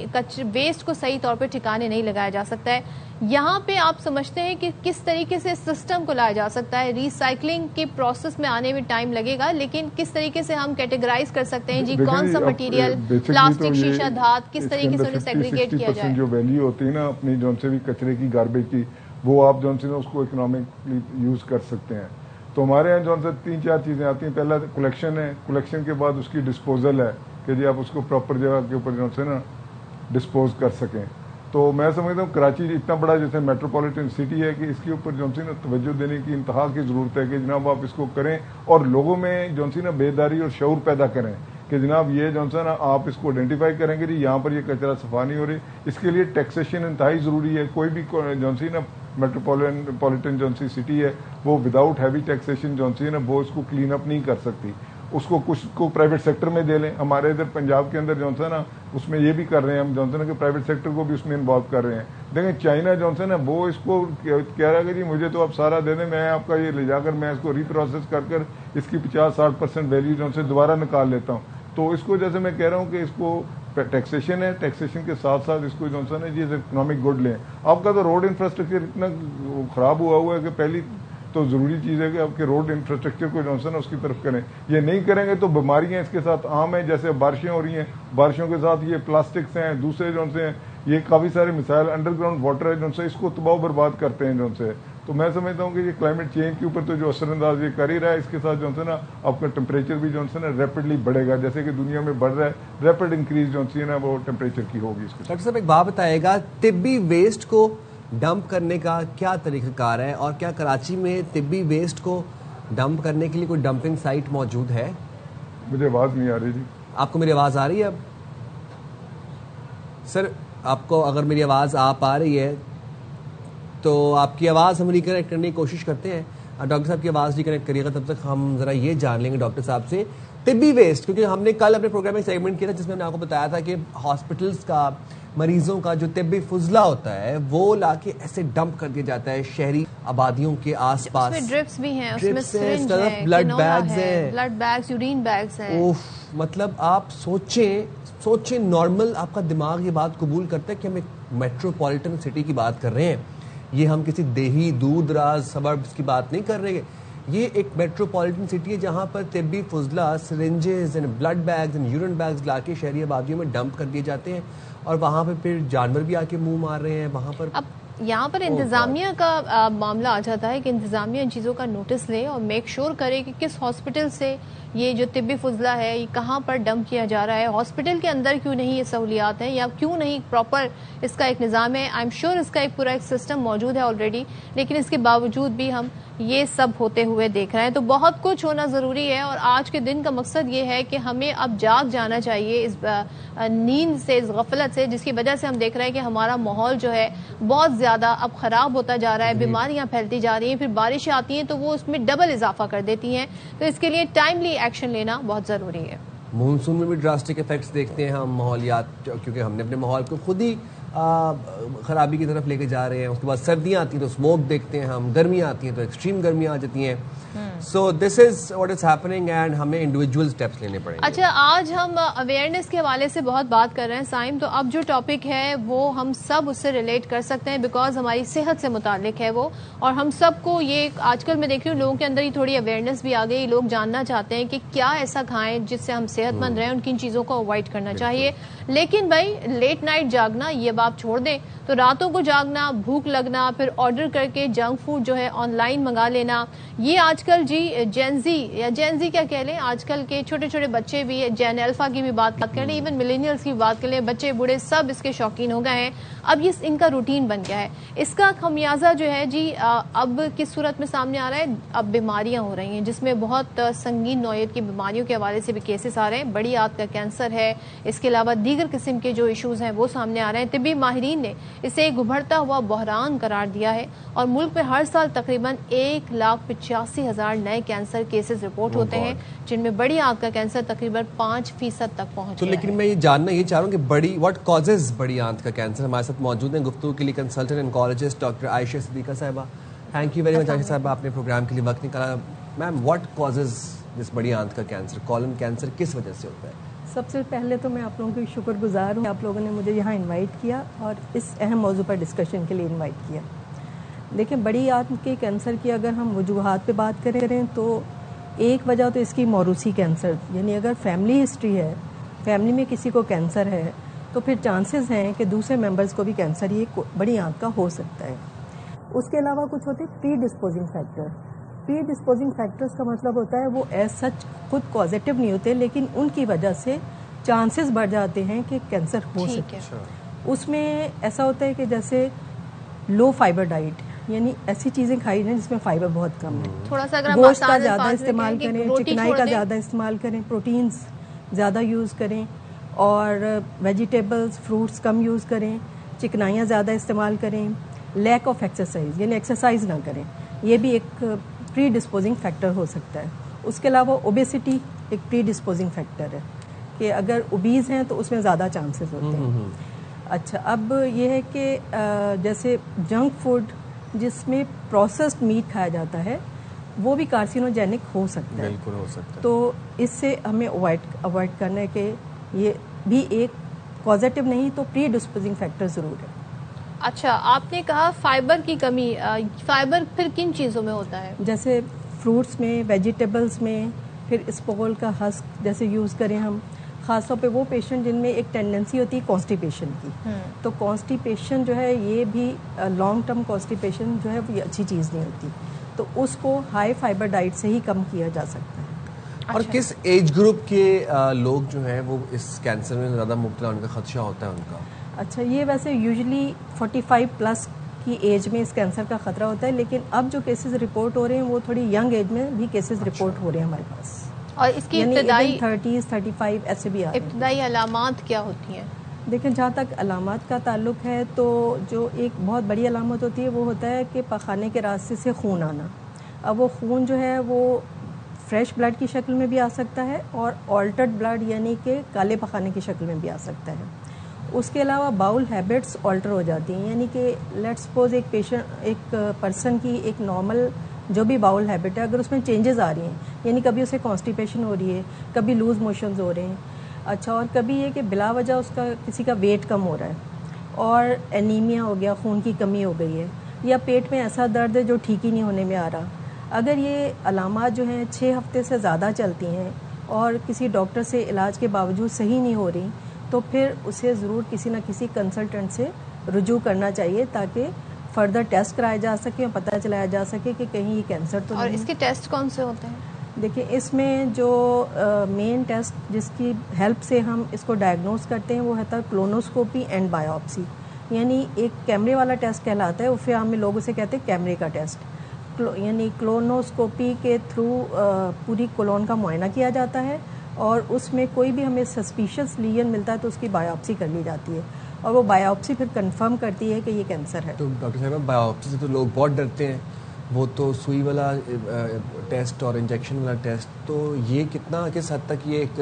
ویسٹ کو صحیح طور پہ ٹھکانے نہیں لگایا جا سکتا ہے. یہاں پہ آپ سمجھتے ہیں کہ کس طریقے سے سسٹم کو لایا جا سکتا ہے؟ ری سائیکلنگ کے پروسیس میں آنے میں ٹائم لگے گا، لیکن کس طریقے سے ہم کیٹیگرائز کر سکتے ہیں جی کون سا مٹیریل، پلاسٹک، شیشہ، دھات، کس طریقے سے انہیں سیگریگیٹ کیا جائے؟ جو ویلیو ہوتی ہے نا اپنی جو سے بھی کچرے کی گاربیج کی، وہ آپ جو سے اس کو اکنامکلی یوز کر سکتے ہیں. تو ہمارے یہاں جو 3-4 چیزیں آتی ہیں. پہلا کلیکشن ہے، کلیکشن کے بعد اس کی ڈسپوزل ہے کہ جی آپ اس کو پراپر جگہ کے اوپر جو سے نا ڈسپوز کر سکیں. تو میں سمجھتا ہوں کراچی اتنا بڑا جیسے میٹروپولیٹن سٹی ہے کہ اس کے اوپر جو سی نا توجہ دینے کی انتہا کی ضرورت ہے کہ جناب آپ اس کو کریں اور لوگوں میں جو سی نا بیداری اور شعور پیدا کریں کہ جناب یہ جو سا نا آپ اس کو آئیڈینٹیفائی کریں گے جی یہاں پر یہ کچرا صفا نہیں ہو رہی. اس کے لیے ٹیکسیشن انتہائی ضروری ہے. کوئی بھی جو سی نا میٹروپولیٹن جو سی سٹی ہے وہ وداؤٹ ہیوی ٹیکسیشن جو سی نا وہ اس کو کلین اپ نہیں کر سکتی. اس کو کچھ کو پرائیویٹ سیکٹر میں دے لیں. ہمارے ادھر پنجاب کے اندر جو ہے نا اس میں یہ بھی کر رہے ہیں ہم جو ہے نا کہ پرائیویٹ سیکٹر کو بھی اس میں انوالو کر رہے ہیں. دیکھیں چائنا جو ہے نا وہ اس کو کہہ رہا ہے کہ جی مجھے تو آپ سارا دے دیں, میں آپ کا یہ لے جا کر میں اس کو ری پروسیس کر اس کی 50-60% ویلیو جو ہے دوبارہ نکال لیتا ہوں. تو اس کو جیسے میں کہہ رہا ہوں کہ اس کو ٹیکسیشن ہے, ٹیکسیشن کے ساتھ ساتھ اس کو جو ہے نا جی اکنامک گڈ لیں. آپ کا تو روڈ انفراسٹرکچر اتنا خراب ہوا ہے کہ پہلی تو ضروری چیز ہے کہ آپ کے روڈ انفراسٹرکچر کو جو ہے نا اس کی طرف کریں. یہ نہیں کریں گے تو بیماریاں اس کے ساتھ عام ہیں, جیسے بارشیں ہو رہی ہیں, بارشوں کے ساتھ یہ پلاسٹکس ہیں, دوسرے جو سے ہیں, یہ کافی سارے مسائل, انڈر گراؤنڈ واٹر ہے جو سے اس کو تباہ و برباد کرتے ہیں جو سے. تو میں سمجھتا ہوں کہ یہ کلائمیٹ چینج کے اوپر تو جو اثر انداز یہ کر ہی رہا ہے, اس کے ساتھ جو ہے نا آپ کا ٹمپریچر بھی جو ہے نا ریپڈلی بڑھے گا, جیسے کہ دنیا میں بڑھ رہا ہے, ریپڈ انکریز جو ہے نا وہ ٹمپریچر کی ہوگی. اس کے ڈاکٹر صاحب ایک بات بتائے گا, طبی ویسٹ کو ڈمپ کرنے کا کیا طریقہ کار ہے, اور کیا کراچی میں طبی ویسٹ کو ڈمپ کرنے کے لیے کوئی ڈمپنگ سائٹ موجود ہے؟ مجھے آواز نہیں آ رہی جی. آپ کو میری آواز آ رہی ہے اب؟ سر آپ کو اگر میری آواز آپ آ رہی ہے تو آپ کی آواز ہم ریکنیکٹ کرنے کی کوشش کرتے ہیں. ڈاکٹر صاحب کی آواز ریکنیکٹ کریے گا, تب تک ہم ذرا یہ جان لیں گے ڈاکٹر صاحب سے طبی ویسٹ, کیونکہ ہم نے کل اپنے پروگرام میں سیگمنٹ کیا تھا جس میں ہم نے آپ کو بتایا تھا کہ ہاسپٹلس کا مریضوں کا جو طبی فضلہ ہوتا ہے وہ لا کے ایسے ڈمپ کر دیا جاتا ہے شہری آبادیوں کے آس پاس. اس میں ڈرپس بھی ہیں, اس میں سرنج ہے, بلڈ بیگز ہیں, بلڈ بیگز, یورین بیگز ہیں. مطلب آپ سوچیں نارمل آپ کا دماغ یہ بات قبول کرتا ہے کہ ہم ایک میٹروپولیٹن سٹی کی بات کر رہے ہیں, یہ ہم کسی دیہی دور دراز سبربس کی بات نہیں کر رہے. یہ ایک میٹروپولیٹن سٹی ہے جہاں پر طبی فضلہ, syringes and blood bags and urine bags لا کے شہری آبادیوں میں ڈمپ کر دیے جاتے ہیں, اور وہاں پہ پھر جانور بھی آ کے منہ مار رہے ہیں وہاں پر. اب یہاں پر انتظامیہ کا معاملہ آ جاتا ہے کہ انتظامیہ ان چیزوں کا نوٹس لے اور میک شور کرے کہ کس ہاسپٹل سے یہ جو طبی فضلہ ہے یہ کہاں پر ڈمپ کیا جا رہا ہے, ہاسپٹل کے اندر کیوں نہیں یہ سہولیات ہیں, یا کیوں نہیں پراپر اس کا ایک نظام ہے. آئی ایم شیور اس کا ایک پورا ایک سسٹم موجود ہے آلریڈی, لیکن اس کے باوجود بھی ہم یہ سب ہوتے ہوئے دیکھ رہے ہیں. تو بہت کچھ ہونا ضروری ہے, اور آج کے دن کا مقصد یہ ہے کہ ہمیں اب جاگ جانا چاہیے اس نیند سے, اس غفلت سے, جس کی وجہ سے ہم دیکھ رہے ہیں کہ ہمارا ماحول جو ہے بہت زیادہ اب خراب ہوتا جا رہا ہے, بیماریاں پھیلتی جا رہی ہیں, پھر بارشیں آتی ہیں تو وہ اس میں ڈبل اضافہ کر دیتی ہیں. تو اس کے لیے ٹائملی ایکشن لینا بہت ضروری ہے. مونسون میں بھی ڈراسٹک افیکٹس دیکھتے ہیں ہم ماحولیات, کیونکہ ہم نے اپنے ماحول کو خود ہی خرابی کی طرف لے کے جا رہے ہیں. اس کے بعد سردیاں آتی ہیں تو اسموک دیکھتے ہیں ہم, گرمیاں آتی ہیں تو ایکسٹریم گرمیاں آ جاتی ہیں. So this is what is happening, and ہمیں انڈیویجول اسٹیپس لینے پڑیں گے. اچھا, آج ہم اویئرنیس کے حوالے سے بہت بات کر رہے ہیں سائم, تو اب جو ٹاپک ہے وہ ہم سب اس سے ریلیٹ کر سکتے ہیں بیکاز ہماری صحت سے متعلق ہے وہ, اور ہم سب کو یہ آج کل میں دیکھ رہی ہوں لوگوں کے اندر ہی تھوڑی اویئرنیس بھی آ گئی. لوگ جاننا چاہتے ہیں کہ کیا ایسا کھائیں جس سے ہم صحت مند رہیں, ان کن چیزوں کو اوائڈ کرنا چاہیے. لیکن بھائی لیٹ نائٹ جاگنا یہ بات چھوڑ دیں, تو راتوں کو جاگنا, بھوک لگنا, پھر آرڈر کر کے جنک فوڈ جو ہے آن لائن منگا لینا, یہ آج کل جی جینزی یا جینزی کیا کہہ لیں, آج کل کے چھوٹے چھوٹے بچے بھی, جین الفا کی بھی بات کر لیں, ایون ملینیلز کی بات کر لیں, بچے بوڑھے سب اس کے شوقین ہو گئے ہیں. اب یہ ان کا روٹین بن گیا ہے. اس کا خمیازہ جو ہے جی اب کس صورت میں سامنے آ رہا ہے, اب بیماریاں ہو رہی ہیں جس میں بہت سنگین نوعیت کی بیماریوں کے حوالے سے بھی کیسز آ رہے ہیں. بڑی آنت کا کینسر ہے, اس کے علاوہ دیگر قسم کے جو ایشوز ہیں وہ سامنے آ رہے ہیں. طبی ماہرین نے اسے ایک ابھرتا ہوا بحران قرار دیا ہے, اور ملک میں ہر سال تقریباً 1,85,000 نئے کینسر کیسز رپورٹ ہوتے ہیں, جن میں بڑی آنت کا کینسر تقریباً 5% تک پہنچ گیا ہے. لیکن میں یہ جاننا یہ چاہ رہا ہوں کہ واٹ کازز بڑی آنت کا کینسر. ہمارے ساتھ موجود ہیں گفتگو کے لیے کنسلٹنٹ انکالوجسٹ ڈاکٹر عائشہ صدیقہ صاحبہ. تھینک یو ویری مچ عائشہ صاحبہ, آپ نے پروگرام کے لیے وقت نکالا. میم واٹ کازز دس بڑی آنت کا کینسر, کولن کینسر کس وجہ سے ہوتا ہے؟ سب سے پہلے تو میں آپ لوگوں کی شکر گزار ہوں, آپ لوگوں نے مجھے یہاں انوائٹ کیا اور اس اہم موضوع پر ڈسکشن کے لیے انوائٹ کیا. دیکھیں, بڑی آنت کے کینسر کی اگر ہم وجوہات پہ بات کریں تو ایک وجہ تو اس کی موروثی کینسر, یعنی اگر فیملی ہسٹری ہے, فیملی میں کسی کو کینسر ہے تو پھر چانسز ہیں کہ دوسرے ممبرز کو بھی کینسر یہ بڑی آنت کا ہو سکتا ہے. اس کے علاوہ کچھ ہوتے ہیں پری ڈسپوزنگ فیکٹر. پری ڈسپوزنگ فیکٹرز کا مطلب ہوتا ہے وہ ایز سچ خود کازیٹیو نہیں ہوتے, لیکن ان کی وجہ سے چانسز بڑھ جاتے ہیں کہ کینسر ہو سکے. اس میں ایسا ہوتا ہے کہ جیسے لو فائبر ڈائٹ, یعنی ایسی چیزیں کھائی جائیں جس میں فائبر بہت کم ہے, تھوڑا سا اگر گوشت کا زیادہ استعمال کریں, چکنائی کا زیادہ استعمال کریں, پروٹینز زیادہ یوز کریں, اور ویجیٹیبلز فروٹس کم یوز کریں, چکنائیاں زیادہ استعمال کریں, لیک آف ایکسرسائز یعنی ایکسرسائز نہ کریں, یہ بھی ایک پری ڈسپوزنگ فیکٹر ہو سکتا ہے. اس کے علاوہ اوبیسٹی ایک پری ڈسپوزنگ فیکٹر ہے کہ اگر اوبیز ہیں تو اس میں زیادہ چانسز ہوتے ہیں. اچھا, اب یہ ہے کہ جیسے جنک فوڈ جس میں پروسیسڈ میٹ کھایا جاتا ہے وہ بھی کارسینوجینک ہو سکتا ہے. بالکل ہو سکتا ہے. تو اس سے ہمیں اوائڈ کرنا ہے کہ یہ بھی ایک پازیٹیو نہیں تو پری ڈسپوزنگ فیکٹر ضرور ہے. اچھا, آپ نے کہا فائبر کی کمی, فائبر پھر کن چیزوں میں ہوتا ہے؟ جیسے فروٹس میں, ویجیٹیبلس میں, پھر اسپوغل کا ہسک جیسے یوز کریں ہم, خاص طور پہ وہ پیشنٹ جن میں ایک ٹینڈنسی ہوتی ہے کانسٹیپیشن کی. تو کانسٹیپیشن جو ہے یہ بھی لانگ ٹرم کانسٹیپیشن جو ہے وہ اچھی چیز نہیں ہوتی, تو اس کو ہائی فائبر ڈائٹ سے ہی کم کیا جا سکتا ہے. اور کس ایج گروپ کے لوگ جو ہیں وہ اس کینسر میں زیادہ مبتلا, ان کا خدشہ ہوتا ہے ان کا؟ اچھا, یہ ویسے یوزلی 45 پلس کی ایج میں اس کینسر کا خطرہ ہوتا ہے, لیکن اب جو کیسز رپورٹ ہو رہے ہیں وہ تھوڑی ینگ ایج میں بھی کیسز رپورٹ ہو رہے ہیں ہمارے پاس. اور اس کی ابتدائی 30s 35 ایسے بھی ابتدائی علامات کیا ہوتی ہیں؟ دیکھیں, جہاں تک علامات کا تعلق ہے تو جو ایک بہت بڑی علامت ہوتی ہے وہ ہوتا ہے کہ پخانے کے راستے سے خون آنا. اب وہ خون جو ہے وہ فریش بلڈ کی شکل میں بھی آ سکتا ہے اور آلٹرڈ بلڈ یعنی کہ کالے پخانے کی شکل میں بھی آ سکتا ہے. اس کے علاوہ باؤل ہیبٹس آلٹر ہو جاتی ہیں, یعنی کہ لیٹ سپوز ایک پرسن کی ایک نارمل جو بھی باؤل ہیبٹ ہے اگر اس میں چینجز آ رہی ہیں, یعنی کبھی اسے کانسٹیپیشن ہو رہی ہے, کبھی لوز موشنز ہو رہے ہیں, اچھا, اور کبھی یہ کہ بلا وجہ اس کا کسی کا ویٹ کم ہو رہا ہے اور انیمیا ہو گیا, خون کی کمی ہو گئی ہے, یا پیٹ میں ایسا درد ہے جو ٹھیک ہی نہیں ہونے میں آ رہا, اگر یہ علامات جو ہیں 6 ہفتے سے زیادہ چلتی ہیں اور کسی ڈاکٹر سے علاج کے باوجود صحیح نہیں ہو رہی تو پھر اسے ضرور کسی نہ کسی کنسلٹنٹ سے رجوع کرنا چاہیے تاکہ فردر ٹیسٹ کرائے جا سکے اور پتہ چلایا جا سکے کہ کہیں یہ کینسر تو نہیں. اور اس کے ٹیسٹ کون سے ہوتے ہیں؟ دیکھیں, اس میں جو مین ٹیسٹ جس کی ہیلپ سے ہم اس کو ڈائگنوز کرتے ہیں وہ ہوتا ہے کلونوسکوپی اینڈ بایوپسی, یعنی ایک کیمرے والا ٹیسٹ کہلاتا ہے, وہ پھر ہم لوگ اسے کہتے ہیں کیمرے کا ٹیسٹ. یعنی کلونوسکوپی کے تھرو پوری کولون کا معائنہ کیا جاتا ہے اور اس میں کوئی بھی ہمیں سسپیشس لیجن ملتا ہے تو اس کی بایوپسی کر لی جاتی ہے اور وہ بایوپسی پھر کنفرم کرتی ہے کہ یہ کینسر ہے. تو ڈاکٹر صاحب, بایوپسی سے تو لوگ بہت ڈرتے ہیں, وہ تو سوئی والا ٹیسٹ اور انجیکشن والا ٹیسٹ, تو یہ کتنا کس حد تک یہ ایک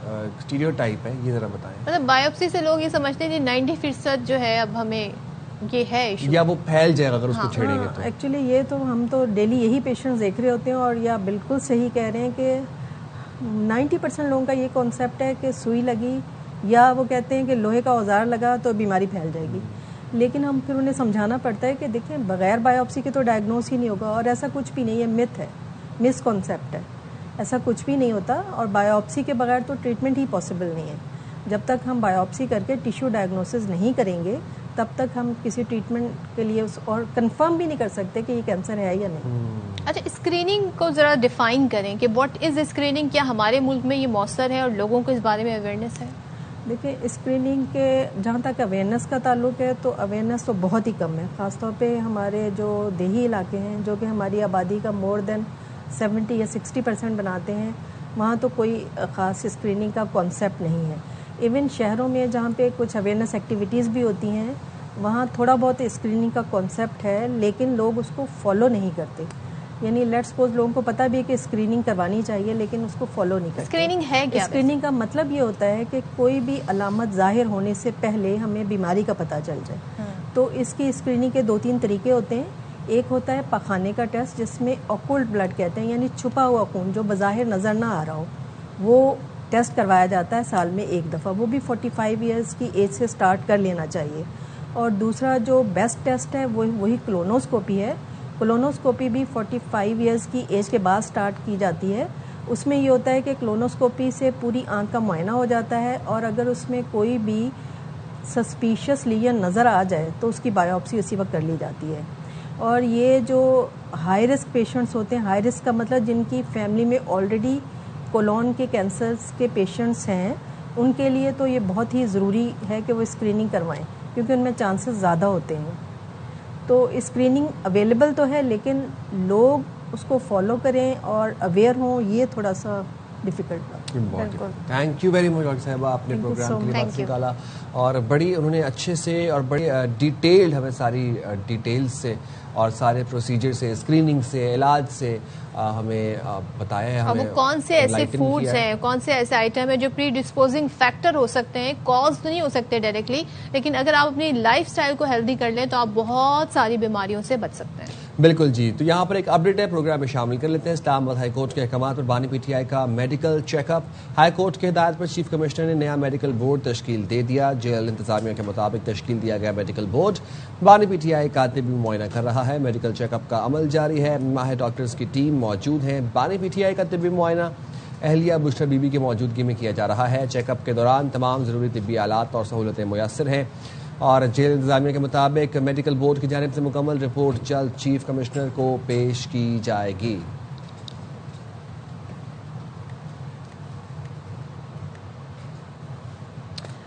اسٹیریو ٹائپ ہے, یہ ذرا بتائیں. مطلب بایوپسی سے لوگ یہ سمجھتے ہیں کہ 90% جو ہے اب ہمیں یہ ہے ایشو, یا وہ پھیل جائے گا اگر اس کو چھیڑیں گے تو. ایکچولی یہ تو ہم تو ڈیلی یہی پیشنٹس دیکھ رہے ہوتے ہیں اور یا بالکل صحیح کہہ رہے ہیں کہ 90% لوگوں کا یہ کانسیپٹ ہے کہ سوئی لگی یا وہ کہتے ہیں کہ لوہے کا اوزار لگا تو بیماری پھیل جائے گی, لیکن ہم پھر انہیں سمجھانا پڑتا ہے کہ دیکھیں بغیر بایوپسی کے تو ڈائگنوز ہی نہیں ہوگا, اور ایسا کچھ بھی نہیں, یہ متھ ہے, مس کانسیپٹ ہے, ایسا کچھ بھی نہیں ہوتا, اور بایوپسی کے بغیر تو ٹریٹمنٹ ہی پاسبل نہیں ہے. جب تک ہم بایوپسی کر کے ٹیشو ڈائگنوسس نہیں کریں گے تب تک ہم کسی ٹریٹمنٹ کے لیے اور کنفرم بھی نہیں کر سکتے کہ یہ کینسر ہے یا نہیں. اچھا, اسکریننگ کو ذرا ڈیفائن کریں کہ واٹ از اسکریننگ, کیا ہمارے ملک میں یہ مؤثر ہے اور لوگوں کو اس بارے میں اویئرنیس ہے؟ دیکھیں, اسکریننگ کے جہاں تک اویئرنیس کا تعلق ہے تو اویئرنیس تو بہت ہی کم ہے, خاص طور پہ ہمارے جو دیہی علاقے ہیں جو کہ ہماری آبادی کا مور دین 70 یا 60% بناتے ہیں, وہاں تو کوئی خاص اسکریننگ کا کانسیپٹ نہیں ہے. ایون شہروں میں جہاں پہ کچھ اویئرنیس ایکٹیویٹیز بھی ہوتی ہیں وہاں تھوڑا بہت اسکریننگ کا کانسیپٹ ہے لیکن لوگ اس کو فالو نہیں کرتے. یعنی لیٹ سپوز لوگوں کو پتہ بھی ہے کہ اسکریننگ کروانی چاہیے لیکن اس کو فالو نہیں کرتے. اسکریننگ ہے کیا؟ اسکریننگ کا مطلب یہ ہوتا ہے کہ کوئی بھی علامت ظاہر ہونے سے پہلے ہمیں بیماری کا پتہ چل جائے. تو اس کی اسکریننگ کے 2-3 طریقے ہوتے ہیں. ایک ہوتا ہے پخانے کا ٹیسٹ جس میں اوکلٹ بلڈ کہتے ہیں, یعنی چھپا ہوا خون جو بظاہر نظر نہ آ رہا ہو, وہ ٹیسٹ کروایا جاتا ہے سال میں 1 دفعہ, وہ بھی 45 ایئرس کی ایج سے سٹارٹ کر لینا چاہیے. اور دوسرا جو بیسٹ ٹیسٹ ہے وہی کلونوسکوپی ہے. کلونوسکوپی بھی 45 ایئرس کی ایج کے بعد سٹارٹ کی جاتی ہے. اس میں یہ ہوتا ہے کہ کلونوسکوپی سے پوری آنکھ کا معائنہ ہو جاتا ہے اور اگر اس میں کوئی بھی سسپیشس لیجن نظر آ جائے تو اس کی بایوپسی اسی وقت کر لی جاتی ہے. اور یہ جو ہائی رسک پیشنٹس ہوتے ہیں, ہائی رسک کا مطلب جن کی فیملی میں آلریڈی کولون کے کینسرز کے پیشنٹس ہیں, ان کے لیے تو یہ بہت ہی ضروری ہے کہ وہ اسکریننگ کروائیں کیونکہ ان میں چانسز زیادہ ہوتے ہیں. تو اسکریننگ اویلیبل تو ہے لیکن لوگ اس کو فالو کریں اور اویئر ہوں, یہ تھوڑا سا ڈیفیکلٹ بات. Thank you very much doctor صاحبہ, آپ نے پروگرام کے لیے وقت نکالا اور بڑی انہوں نے اچھے سے اور بڑی ڈیٹیلڈ ہمیں ساری ڈیٹیلز سے اور سارے پروسیجر سے, اسکریننگ سے, علاج سے ہمیں بتایا ہے. اب وہ کون سے ایسے فوڈز ہیں, کون سے ایسے آئٹم ہیں جو پری ڈسپوزنگ فیکٹر ہو سکتے ہیں, کاز تو نہیں ہو سکتے ڈائریکٹلی, لیکن اگر آپ اپنی لائف سٹائل کو ہیلدی کر لیں تو آپ بہت ساری بیماریوں سے بچ سکتے ہیں. بالکل جی. تو یہاں پر ایک اپڈیٹ ہے, پروگرام میں شامل کر لیتے ہیں. اسلام آباد ہائی کورٹ کے احکامات پر بانی پی ٹی آئی کا medical check up. High court کی ہدایت پر چیف کمشنر نے نیا میڈیکل بورڈ تشکیل دے دیا. جیل انتظامیہ کے مطابق تشکیل دیا گیا میڈیکل بورڈ بانی پی ٹی آئی کا طبی معائنہ کر رہا ہے. میڈیکل چیک اپ کا عمل جاری ہے. ماہر ڈاکٹرز کی ٹیم موجود ہے. بانی پی ٹی آئی کا طبی معائنہ اہلیہ بشرا بی بی کی موجودگی میں کیا جا رہا ہے. چیک اپ کے دوران تمام ضروری طبی آلات اور سہولتیں میسر ہیں. اور جیل انتظامیہ کے مطابق میڈیکل بورڈ کی جانب سے مکمل رپورٹ جلد چیف کمشنر کو پیش کی جائے گی.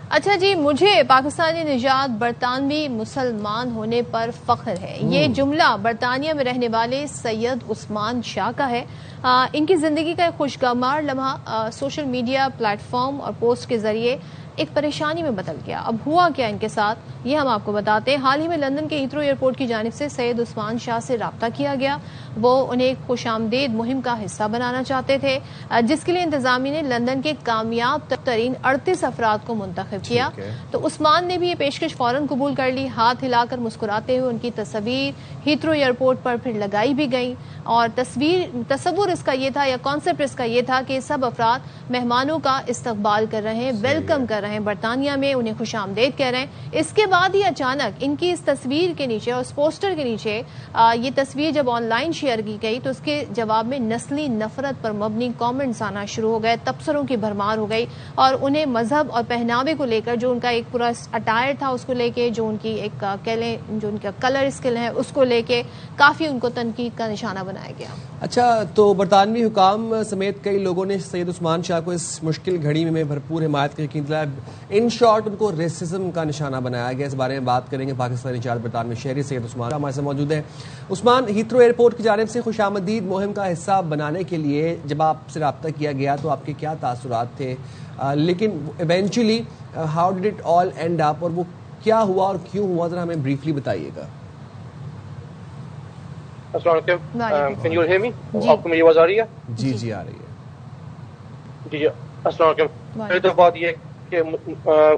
اچھا جی, مجھے پاکستانی نژاد برطانوی مسلمان ہونے پر فخر ہے. یہ جملہ برطانیہ میں رہنے والے سید عثمان شاہ کا ہے. ان کی زندگی کا ایک خوشگوار لمحہ سوشل میڈیا پلیٹ فارم اور پوسٹ کے ذریعے ایک پریشانی میں بدل گیا. اب ہوا کیا ان کے ساتھ, یہ ہم آپ کو بتاتے ہیں. حال ہی میں لندن کے ہیتھرو ایئرپورٹ کی جانب سے سید عثمان شاہ سے رابطہ کیا گیا. وہ انہیں ایک خوش آمدید مہم کا حصہ بنانا چاہتے تھے, جس کے لیے انتظامیہ نے لندن کے کامیاب ترین 38 افراد کو منتخب کیا. تو عثمان نے بھی یہ پیشکش فوراً قبول کر لی. ہاتھ ہلا کر مسکراتے ہوئے ان کی تصویر ہیتھرو ایئرپورٹ پر پھر لگائی بھی گئی. اور تصور اس کا یہ تھا, یا کانسیپٹ اس کا یہ تھا کہ سب افراد مہمانوں کا استقبال کر رہے ہیں, ویلکم کر رہے ہیں برطانیہ میں, انہیں خوش آمدید کہہ رہے ہیں. اس کے بعد ہی اچانک ان کی اس تصویر کے نیچے اور اس پوسٹر کے نیچے یہ تصویر جب آن لائن شیئر کی گئی تو اس کے جواب میں نسلی نفرت پر مبنی کامنٹس آنا شروع ہو گئے, تبصروں کی بھرمار ہو گئی, اور انہیں مذہب اور پہناوے کو لے کر, جو ان کا ایک پورا اٹائر تھا اس کو لے کے, جو ان کی ایک کہہ لیں جو ان کا کلر اسکل ہے اس کو لے کے کافی ان کو تنقید کا نشانہ بنایا گیا. اچھا, تو برطانوی حکام سمیت کئی لوگوں نے سید عثمان شاہ کو اس مشکل گھڑی میں بھرپور حمایت کا یقین دلایا. ان شارٹ ان کو ریسزم کا نشانہ بنایا گیا. اس بارے میں بات کریں گے. پاکستانی چار برطانوی شہری سید عثمان شاہ ہمارے ساتھ موجود ہیں. عثمان, ہیتھرو ایئرپورٹ کی جانب سے خوش آمدید مہم کا حصہ بنانے کے لیے جب آپ سے رابطہ کیا گیا تو آپ کے کیا تاثرات تھے, لیکن eventually how did it all end up, اور وہ کیا ہوا اور کیوں ہوا, ذرا ہمیں بریفلی بتائیے گا. السلام علیکم, کین یو ہیئر می؟ آپ کو میری آواز آ رہی ہے؟ جی جی آ رہی ہے. جی السلام علیکم. پہلے تو بات یہ کہ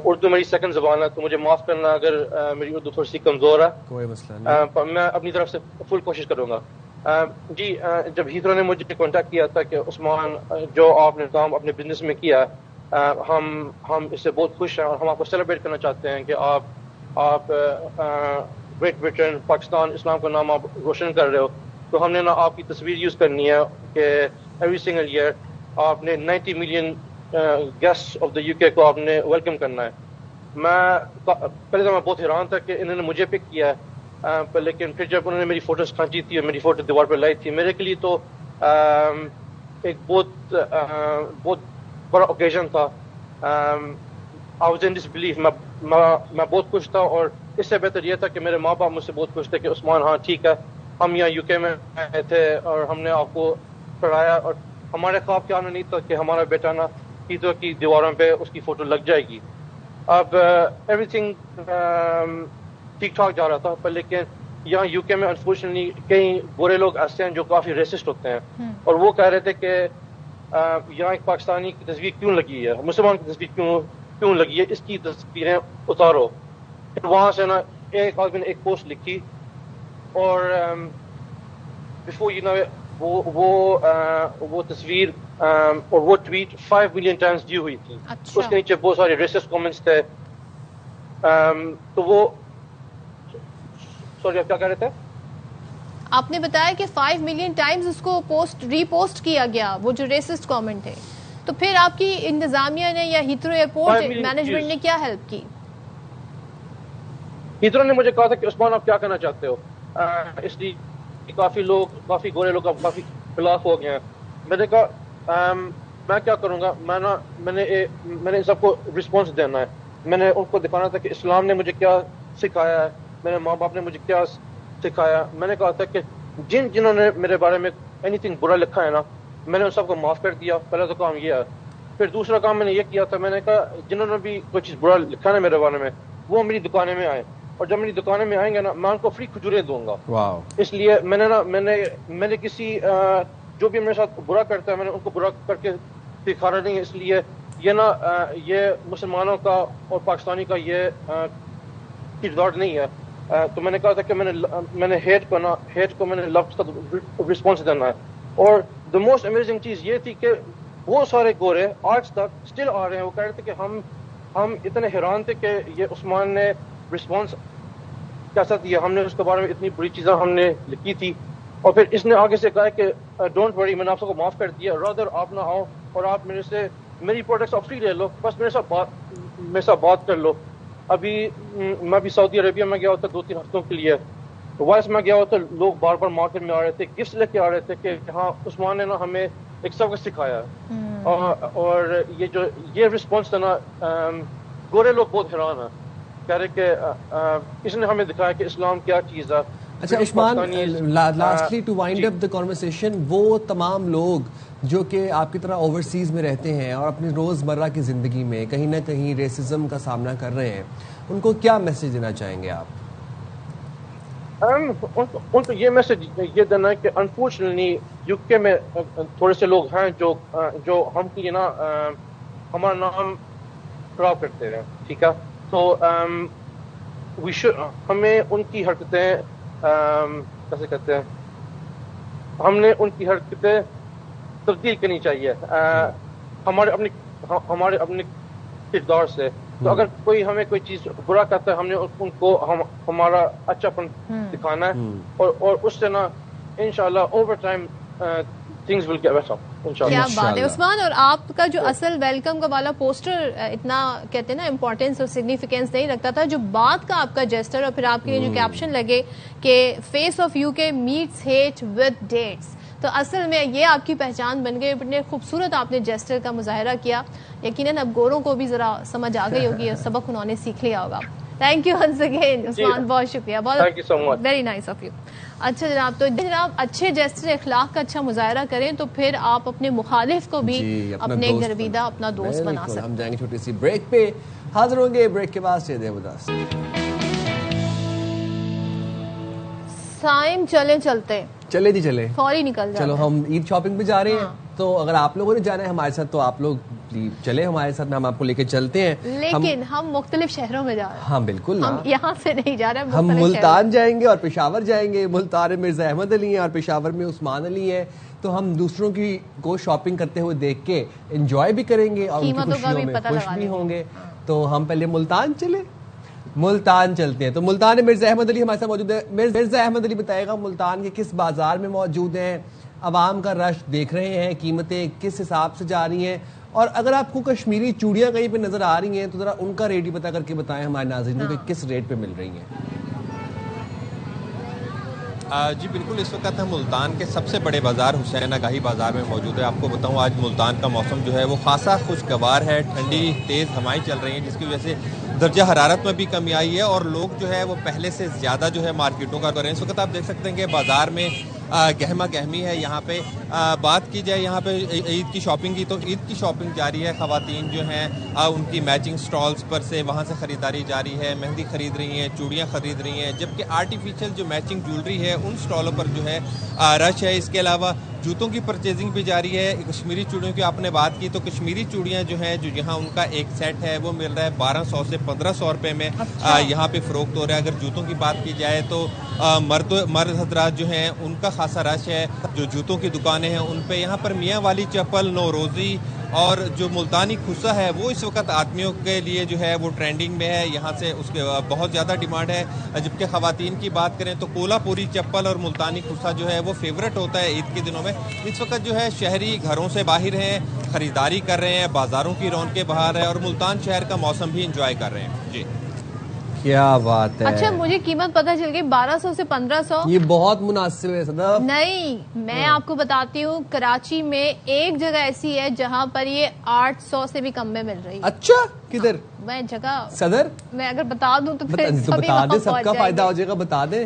اردو میری سیکنڈ زبان ہے, تو مجھے معاف کرنا اگر میری اردو تھوڑی سی کمزور ہے. کوئی مسئلہ نہیں, میں اپنی طرف سے فل کوشش کروں گا. جی, جب ہیتھرو نے مجھے کانٹیکٹ کیا تھا کہ عثمان جو آپ نے کام اپنے بزنس میں کیا, ہم اس سے بہت خوش ہیں اور ہم آپ کو سیلیبریٹ کرنا چاہتے ہیں کہ آپ گریٹ برٹن, پاکستان, اسلام کا نام آپ روشن کر رہے ہو. تو ہم نے نا آپ کی تصویر یوز کرنی ہے کہ ایوری سنگل ایئر آپ نے 90 million guest of the you کے کو آپ نے ویلکم کرنا ہے. پہلے تو میں بہت حیران تھا کہ انہوں نے مجھے پک کیا ہے, لیکن پھر جب انہوں نے میری فوٹوز کھینچی تھی اور میری فوٹو دیوار پہ لائی تھی, میرے کے لیے تو ایک بہت بڑا اوکیزن تھا. I was in dish belief, میں بہت خوش تھا, اور اس سے بہتر یہ تھا کہ میرے ماں باپ مجھ سے بہت خوش تھے کہ عثمان ہاں ٹھیک ہے, ہم یہاں یو کے میں آئے تھے اور ہم نے آپ کو پڑھایا, اور ہمارے خواب کیا نہیں تھا کہ ہمارا بیٹا نا ہیتھرو کی دیواروں پہ اس کی فوٹو لگ جائے گی. اب ایوری تھنگ ٹھیک ٹھاک جا رہا تھا, پر لیکن یہاں یو کے میں انفارچونیٹلی کئی برے لوگ ایسے ہیں جو کافی ریسسٹ ہوتے ہیں, اور وہ کہہ رہے تھے کہ یہاں ایک پاکستانی کی تصویر کیوں لگی ہے, مسلمان کی تصویر کیوں لگی ہے, اس کی تصویریں اتارو. وہاں سے نا ایک آدمی نے ایک پوسٹ لکھی, اور بفور یو نو وہ تصویر اور وہ ٹویٹ 5 ملین ٹائمز ویو ہوئی تھی. اس کے نیچے بہت سارے ریسسٹ کامنٹس تھے. تو وہ سوری آپ کیا کہہ رہے تھے؟ آپ نے بتایا کہ 5 ملین ٹائمز اس کو ری پوسٹ کیا گیا, وہ جو ریسسٹ کامنٹ تھے. تو پھر آپ کی انتظامیہ نے یا ہیتھرو ایئرپورٹ مینجمنٹ نے کیا ہیلپ کی؟ ہیتھرو نے مجھے کہا تھا کہ عثمان آپ کیا کرنا چاہتے ہو, اس لیے کافی گورے لوگ کافی خلاف ہو گئے ہیں. میں نے کہا میں کیا کروں گا, میں نے سب کو رسپانس دینا ہے. میں نے ان کو دکھانا تھا کہ اسلام نے مجھے کیا سکھایا ہے, میرے ماں باپ نے مجھے کیا سکھایا. میں نے کہا تھا کہ جنہوں نے میرے بارے میں اینی تھنگ برا لکھا ہے نا, میں نے ان سب کو معاف کر دیا. پہلا تو کام یہ ہے. پھر دوسرا کام میں نے یہ کیا تھا, میں نے کہا جنہوں نے بھی کوئی چیز برا لکھا ہے میرے بارے میں وہ میری دکانیں میں آئے, اور جب میری دکانیں میں آئیں گے نا میں ان کو فری کھجوریں دوں گا. اس لیے میں نے کسی جو بھی میرے ساتھ برا کرتا ہے میں نے ان کو برا کر کے دکھانا نہیں ہے. اس لیے یہ مسلمانوں کا اور پاکستانی کا یہ کردار نہیں ہے. تو میں نے کہا تھا کہ میں نے ہیٹ کو میں نے لو کا رسپانس دینا ہے. اور دا موسٹ امیزنگ چیز یہ تھی کہ بہت سارے گورے آج تک اسٹل آ رہے ہیں, وہ کہہ رہے تھے کہ ہم اتنے حیران تھے کہ یہ عثمان نے رسپانس کیسا دیا, ہم نے اس کے بارے میں اتنی بری چیزیں ہم نے لکھی تھی. اور پھر اس نے آگے سے کہا کہ ڈونٹ وری, میں نے آپ سب کو معاف کر دیا, رادر آپ نہ آؤ اور آپ میرے سے میری پروڈکٹس آپ فری لے لو, بس میرے ساتھ بات کر لو. ابھی میں بھی سعودی عربیہ میں گیا ہوتا 2-3 ہفتوں کے لیے, وائس میں گیا ہوتا, لوگ بار بار مارکیٹ میں آ رہے تھے, گفٹس لے کے آ رہے تھے کہ ہاں عثمان نے نا ہمیں ایک سبق سکھایا ہے. اور یہ رسپانس تھا نا, گورے لوگ بہت حیران ہیں, کہہ رہے کہ اس نے ہمیں دکھایا کہ اسلام کیا چیز ہے. اچھا Usman, lastly to wind up the conversation, وہ تمام لوگ جو کہ آپ کی طرح اوورسیز میں رہتے ہیں اور اپنی روزمرہ کی زندگی میں کہیں نہ کہیں ریسزم کا سامنا کر رہے ہیں, ان کو کیا میسج دینا چاہیں گے آپ؟ ان کو یہ میسج یہ دینا ہے کہ انفارچونیٹلی یو کے میں تھوڑے سے لوگ ہیں جو ہم کی نا ہمارا نام خراب کرتے ہیں, ٹھیک ہے. تو ہمیں ان کی حرکتیں کیسے کہتے ہیں, ہم نے ان کی حرکتیں تبدیل کرنی چاہیے ہمارے اپنے کردار سے. تو اگر کوئی ہمیں کوئی چیز برا کرتا ہے ہم نے ان کو ہمارا اچھا پن دکھانا ہے, اور اس سے نا انشاءاللہ over time things will get better. کیا بات ہے عثمان. اور آپ کا جو اصل ویلکم کا والا پوسٹر اتنا کہتے ہیں نا امپورٹینس اور سگنیفیکینس نہیں رکھتا تھا, جو بات کا آپ کا جیسٹر اور پھر آپ کے جو کیپشن لگے کہ فیس آف یو کے میٹس ہیٹ ود ڈیٹس, تو اصل میں یہ آپ کی پہچان بن گئی. اتنے خوبصورت آپ نے جیسٹر کا مظاہرہ کیا, یقیناً اب گوروں کو بھی ذرا سمجھ آ گئی ہوگی, سبق انہوں نے سیکھ لیا ہوگا. تھینک یو ونس اگین عثمان, بہت شکریہ, بہت ویری نائس آف یو. اچھا جناب, تو جناب اچھے جیسٹر اخلاق کا اچھا مظاہرہ کریں تو پھر آپ اپنے مخالف کو بھی اپنے گرویدہ اپنا دوست بنا سکتے. ہم جائیں گے چھوٹی سی بریک پہ, حاضر ہوں گے بریک کے بعد. سے دے بداس سائم چلے جی چلے فوری نکل جائے. چلو ہم عید شاپنگ پہ جا رہے ہیں, تو اگر آپ لوگوں نے جانا ہے ہمارے ساتھ تو آپ لوگ چلے ہمارے ساتھ, ہم آپ کو لے کے چلتے ہیں. لیکن ہم مختلف شہروں میں جا رہے ہیں. ہاں بالکل, ہم یہاں سے نہیں جا رہے, ہم ملتان جائیں گے اور پشاور جائیں گے. ملتان میں مرزا احمد علی ہیں اور پشاور میں عثمان علی ہے, تو ہم دوسروں کی کو شاپنگ کرتے ہوئے دیکھ کے انجوائے بھی کریں گے اور ان کی خوشیوں میں خوش بھی ہوں گے. تو ہم پہلے ملتان چلتے ہیں. تو ملتان میں مرزا احمد علی ہمارے ساتھ موجود ہے. مرزا احمد علی بتائے گا ملتان کے کس بازار میں موجود ہیں, عوام کا رش دیکھ رہے ہیں, قیمتیں کس حساب سے جا رہی ہیں, اور اگر آپ کو کشمیری چوڑیاں کہیں پہ نظر آ رہی ہیں تو ذرا ان کا ریٹ ہی پتا کر کے بتائیں ہمارے ناظرین کو کہ کس ریٹ پہ مل رہی ہیں. جی بالکل, اس وقت ہم ملتان کے سب سے بڑے بازار حسین آگاہی بازار میں موجود ہے. آپ کو بتاؤں آج ملتان کا موسم جو ہے وہ خاصا خوشگوار ہے, ٹھنڈی تیز ہوائیں چل رہی ہیں جس کی وجہ سے درجہ حرارت میں بھی کمی آئی ہے, اور لوگ جو ہے وہ پہلے سے زیادہ جو ہے مارکیٹوں کا دور ہے. اس وقت آپ دیکھ سکتے ہیں کہ بازار میں گہما گہمی ہے. یہاں پہ بات کی جائے یہاں پہ عید کی شاپنگ کی, تو عید کی شاپنگ جاری ہے. خواتین جو ہیں ان کی میچنگ سٹالز پر سے وہاں سے خریداری جاری ہے, مہندی خرید رہی ہیں, چوڑیاں خرید رہی ہیں, جبکہ آرٹیفیشل جو میچنگ جولری ہے ان سٹالوں پر جو ہے رش ہے. اس کے علاوہ جوتوں کی پرچیزنگ بھی جاری ہے. کشمیری چوڑیوں کی آپ نے بات کی, تو کشمیری چوڑیاں جو ہیں جو یہاں ان کا ایک سیٹ ہے وہ مل رہا ہے 1200 سے 1500 روپے میں. یہاں پہ فروخت ہو رہا ہے. اگر جوتوں کی بات کی جائے تو مرد حضرات جو ہیں ان کا خاصا رش ہے. جو جوتوں کی دکانیں ہیں ان پہ یہاں پر میاں والی چپل, نوروزی اور جو ملتانی کھسا ہے وہ اس وقت آدمیوں کے لیے جو ہے وہ ٹرینڈنگ میں ہے. یہاں سے اس کے بہت زیادہ ڈیمانڈ ہے. جبکہ خواتین کی بات کریں تو کولا پوری چپل اور ملتانی کھسا جو ہے وہ فیوریٹ ہوتا ہے عید کے دنوں میں. اس وقت جو ہے شہری گھروں سے باہر ہیں, خریداری کر رہے ہیں, بازاروں کی رونقیں بہار ہے, اور ملتان شہر کا موسم بھی انجوائے کر رہے ہیں. جی کیا بات ہے. اچھا مجھے قیمت پتہ چل گئی 1200 سے 1500. یہ بہت مناسب ہے صدف. نہیں, میں آپ کو بتاتی ہوں کراچی میں ایک جگہ ایسی ہے جہاں پر یہ 800 سے بھی کم میں مل رہی ہے. اچھا کدھر؟ میں جگہ صدر, میں اگر بتا دوں تو پھر بتا دیں, سب کا فائدہ ہو جائے گا. بتا دیں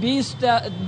20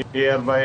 ARY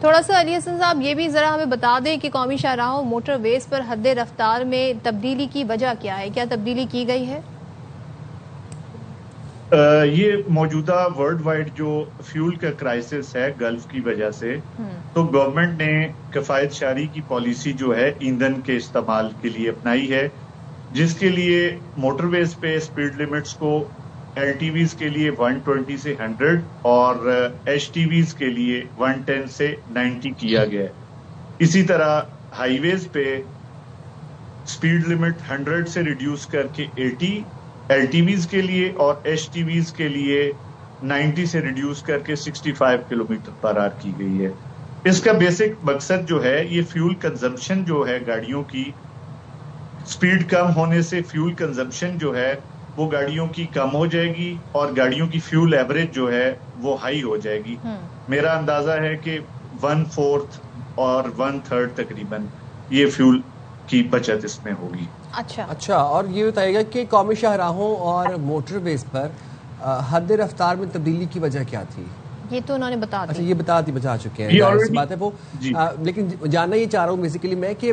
تھوڑا سا علی حسن صاحب یہ بھی ذرا ہمیں بتا دیں کہ قومی شاہراہوں موٹر ویز پر حد رفتار میں تبدیلی کی وجہ کیا ہے، کیا تبدیلی کی گئی ہے؟ یہ موجودہ ورلڈ وائڈ جو فیول کا کرائسس ہے گلف کی وجہ سے، تو گورنمنٹ نے کفایت شاری کی پالیسی جو ہے ایندھن کے استعمال کے لیے اپنائی ہے، جس کے لیے موٹر ویز پہ اسپیڈ لمٹس کو ایل ٹی ویز کے لیے 120 سے 100 اور ایچ ٹی ویز کے لیے 110 سے 90 کیا گیا ہے۔ اسی طرح ہائی ویز پہ اسپیڈ لمٹ 100 سے ریڈیوس کر کے 80 ایل ٹی ویز کے لیے اور ایچ ٹی ویز کے لیے 90 سے ریڈیوس کر کے 65 کلومیٹر پر آور کی گئی ہے۔ اس کا بیسک مقصد جو ہے یہ فیول کنزمپشن جو ہے گاڑیوں کی، سپیڈ کم ہونے سے فیول کنزمپشن جو ہے وہ گاڑیوں کی کم ہو جائے گی اور گاڑیوں کی فیول ایوریج جو ہے وہ ہائی ہو جائے گی۔ میرا اندازہ ہے کہ 1/4 اور 1/3 تقریباً یہ فیول کی بچت اس میں ہوگی۔ اچھا، اور یہ بتائیے گا کہ قومی شاہراہوں اور موٹر ویز پر حد رفتار میں تبدیلی کی وجہ کیا تھی؟ یہ تو انہوں نے بتا دی۔ اچھا، یہ بتا چکے ہیں، بات ہے وہ، لیکن جاننا یہ چاہ رہا ہوں بیسیکلی میں کہ